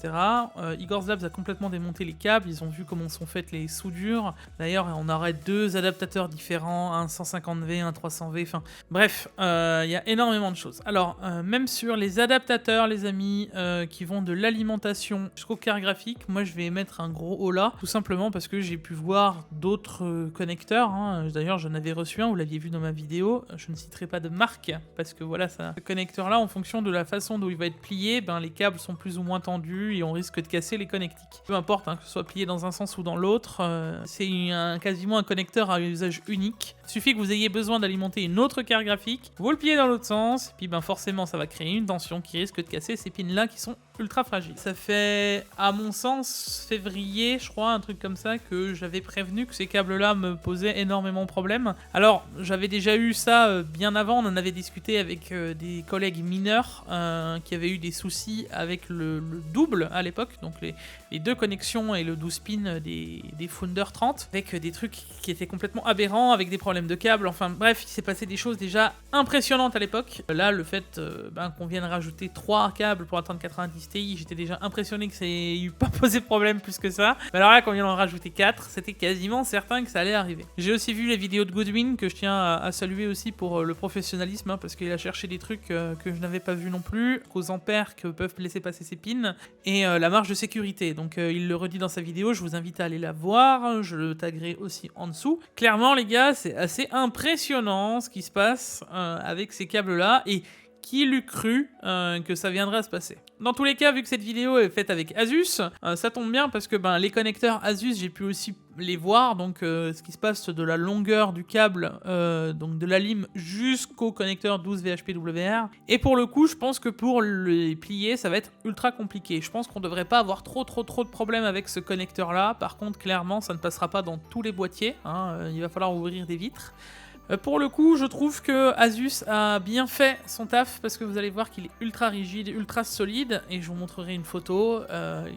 Igor's Labs a complètement démonté les câbles. Ils ont vu comment sont faites les soudures. D'ailleurs, on aurait 2 adaptateurs différents, un 150V, un 300V, enfin bref, il y a énormément de choses. Alors, même sur les adaptateurs, les amis, qui vont de l'alimentation jusqu'au carte graphique, moi je vais mettre un gros haut là, tout simplement parce que j'ai pu voir d'autres connecteurs, hein. D'ailleurs j'en avais reçu un, vous l'aviez vu dans ma vidéo, je ne citerai pas de marque, parce que voilà, ce connecteur là, en fonction de la façon dont il va être plié, ben, les câbles sont plus ou moins tendus et on risque de casser les connectiques. Peu importe, hein, que ce soit plié dans un sens ou dans l'autre, c'est quasiment un connecteur à usage unique. Il suffit que vous ayez besoin d'alimenter une autre carte graphique, vous le pliez dans l'autre sens, et puis ben forcément ça va créer une tension qui risque de casser ces pins là qui sont ultra fragiles. Ça fait, à mon sens, février, je crois, un truc comme ça, que j'avais prévenu que ces câbles là me posaient énormément de problèmes. Alors, j'avais déjà eu ça bien avant, on en avait discuté avec des collègues mineurs qui avaient eu des soucis avec le double à l'époque, donc les 2 connexions et le 12 pins des Founder 30, avec des trucs qui étaient complètement aberrants, avec des problèmes de câbles, enfin bref, il s'est passé des choses déjà impressionnantes à l'époque. Là, le fait qu'on vienne rajouter 3 câbles pour atteindre 90 Ti, j'étais déjà impressionné que ça n'ait pas posé de problème plus que ça. Mais alors là, quand on vient d'en rajouter 4, c'était quasiment certain que ça allait arriver. J'ai aussi vu les vidéos de Goodwin, que je tiens à saluer aussi pour le professionnalisme, hein, parce qu'il a cherché des trucs que je n'avais pas vu non plus, aux ampères que peuvent laisser passer ces pins, et la marge de sécurité. Donc il le redit dans sa vidéo, je vous invite à aller la voir, je le taguerai aussi en dessous. Clairement les gars, c'est assez impressionnant ce qui se passe avec ces câbles là, et qui l'eût cru que ça viendrait à se passer. Dans tous les cas, vu que cette vidéo est faite avec Asus, ça tombe bien parce que les connecteurs Asus, j'ai pu aussi les voir, donc ce qui se passe de la longueur du câble, donc de la lime jusqu'au connecteur 12 VHPWR. Et pour le coup, je pense que pour les plier, ça va être ultra compliqué. Je pense qu'on devrait pas avoir trop de problèmes avec ce connecteur-là. Par contre, clairement, ça ne passera pas dans tous les boîtiers, hein. Il va falloir ouvrir des vitres. Pour le coup, je trouve que Asus a bien fait son taf parce que vous allez voir qu'il est ultra rigide, ultra solide, et je vous montrerai une photo.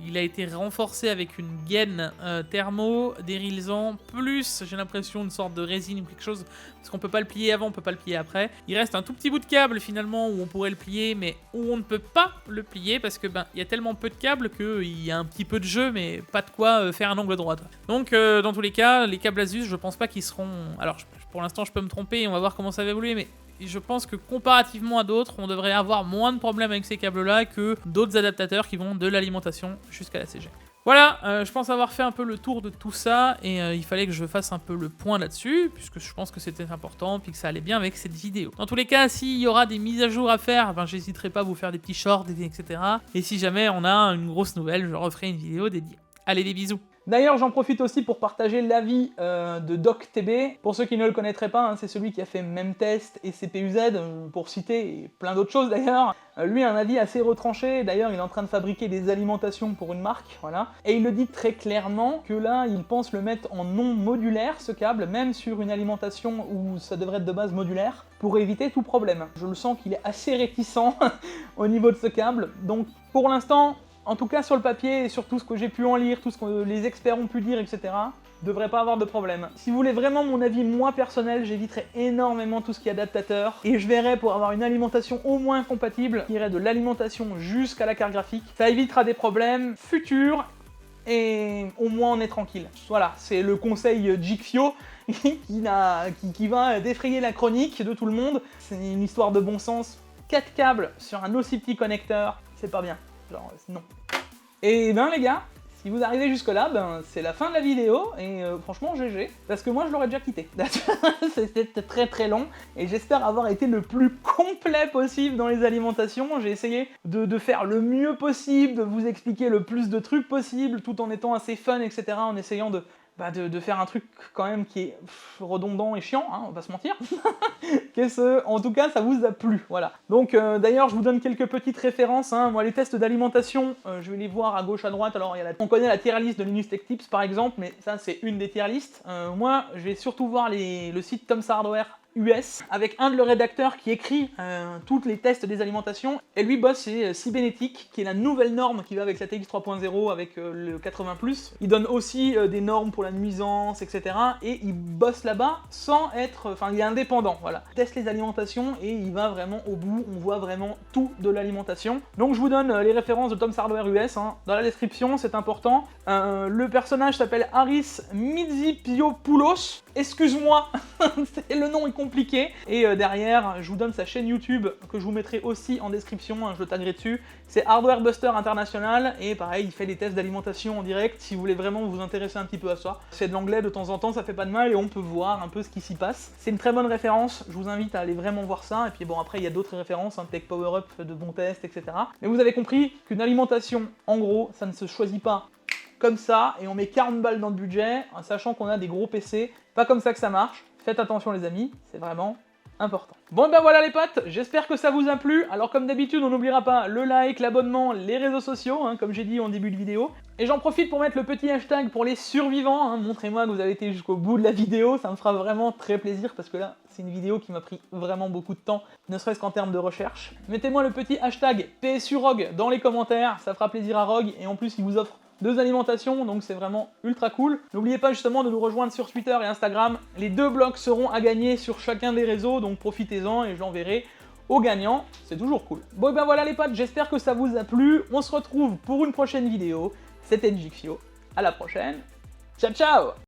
Il a été renforcé avec une gaine thermo, dérilsant, plus j'ai l'impression une sorte de résine ou quelque chose, parce qu'on peut pas le plier avant, on peut pas le plier après. Il reste un tout petit bout de câble finalement où on pourrait le plier, mais où on ne peut pas le plier parce que il y a tellement peu de câbles qu'il y a un petit peu de jeu, mais pas de quoi faire un angle droit. Donc dans tous les cas, les câbles Asus, je pense pas qu'ils seront... Alors pour l'instant, je peux me tromper et on va voir comment ça va évoluer, mais je pense que comparativement à d'autres, on devrait avoir moins de problèmes avec ces câbles-là que d'autres adaptateurs qui vont de l'alimentation jusqu'à la CG. Voilà, je pense avoir fait un peu le tour de tout ça, et il fallait que je fasse un peu le point là-dessus, puisque je pense que c'était important, puis que ça allait bien avec cette vidéo. Dans tous les cas, s'il y aura des mises à jour à faire, j'hésiterai pas à vous faire des petits shorts, etc. Et si jamais on a une grosse nouvelle, je referai une vidéo dédiée. Allez, des bisous. D'ailleurs, j'en profite aussi pour partager l'avis de DocTB. Pour ceux qui ne le connaîtraient pas, hein, c'est celui qui a fait Memtest et CPUZ, pour citer, et plein d'autres choses d'ailleurs. Lui a un avis assez retranché, d'ailleurs il est en train de fabriquer des alimentations pour une marque, voilà. Et il le dit très clairement que là, il pense le mettre en non modulaire, ce câble, même sur une alimentation où ça devrait être de base modulaire, pour éviter tout problème. Je le sens qu'il est assez réticent au niveau de ce câble, donc pour l'instant, en tout cas sur le papier et sur tout ce que j'ai pu en lire, tout ce que les experts ont pu dire, etc., devrait pas avoir de problème. Si vous voulez vraiment mon avis moi personnel, j'éviterai énormément tout ce qui est adaptateur, et je verrai pour avoir une alimentation au moins compatible, qui irait de l'alimentation jusqu'à la carte graphique. Ça évitera des problèmes futurs, et au moins on est tranquille. Voilà, c'est le conseil Jigfio qui va défrayer la chronique de tout le monde. C'est une histoire de bon sens. 4 câbles sur un aussi petit connecteur, c'est pas bien. Genre, non. Et les gars, si vous arrivez jusque là, c'est la fin de la vidéo, et franchement GG, parce que moi je l'aurais déjà quitté. C'était très long, et j'espère avoir été le plus complet possible dans les alimentations. J'ai essayé de faire le mieux possible, de vous expliquer le plus de trucs possible, tout en étant assez fun, etc., en essayant de faire un truc quand même qui est redondant et chiant, hein, on va pas se mentir. En tout cas, ça vous a plu, voilà. Donc d'ailleurs, je vous donne quelques petites références, hein. Moi, les tests d'alimentation, je vais les voir à gauche, à droite. Alors, on connaît la tier list de Linus Tech Tips, par exemple, mais ça, c'est une des tier lists. Moi, je vais surtout voir le site Tom's Hardware US, avec un de leurs rédacteurs qui écrit tous les tests des alimentations, et lui bosse chez Cybernetic, qui est la nouvelle norme qui va avec la TX 3.0, avec le 80+. Il donne aussi des normes pour la nuisance, etc. Et il bosse là-bas sans être... Enfin, il est indépendant, voilà. Il teste les alimentations et il va vraiment au bout, on voit vraiment tout de l'alimentation. Donc je vous donne les références de Tom's Hardware US, hein, dans la description, c'est important. Le personnage s'appelle Haris Mizipiopoulos. Excuse-moi, le nom est compliqué. Et derrière, je vous donne sa chaîne YouTube, que je vous mettrai aussi en description, hein, je le taguerai dessus. C'est Hardware Buster International, et pareil, il fait des tests d'alimentation en direct, si vous voulez vraiment vous intéresser un petit peu à ça. C'est de l'anglais de temps en temps, ça fait pas de mal, et on peut voir un peu ce qui s'y passe. C'est une très bonne référence, je vous invite à aller vraiment voir ça, et puis bon, après, il y a d'autres références, hein, Tech Power Up, de bons tests, etc. Mais vous avez compris qu'une alimentation, en gros, ça ne se choisit pas comme ça, et on met 40 balles dans le budget, en sachant qu'on a des gros PC. Pas comme ça que ça marche. Faites attention les amis, c'est vraiment important. Bon ben voilà les potes, j'espère que ça vous a plu. Alors comme d'habitude, on n'oubliera pas le like, l'abonnement, les réseaux sociaux, hein, comme j'ai dit en début de vidéo. Et j'en profite pour mettre le petit hashtag pour les survivants, hein. Montrez-moi que vous avez été jusqu'au bout de la vidéo, ça me fera vraiment très plaisir, parce que là, c'est une vidéo qui m'a pris vraiment beaucoup de temps, ne serait-ce qu'en termes de recherche. Mettez-moi le petit hashtag PSUROG dans les commentaires, ça fera plaisir à Rogue, et en plus il vous offre 2 alimentations, donc c'est vraiment ultra cool. N'oubliez pas justement de nous rejoindre sur Twitter et Instagram. Les 2 blocs seront à gagner sur chacun des réseaux, donc profitez-en et je l'enverrai aux gagnants. C'est toujours cool. Bon et ben voilà les potes, j'espère que ça vous a plu. On se retrouve pour une prochaine vidéo. C'était Jigfio. À la prochaine. Ciao ciao.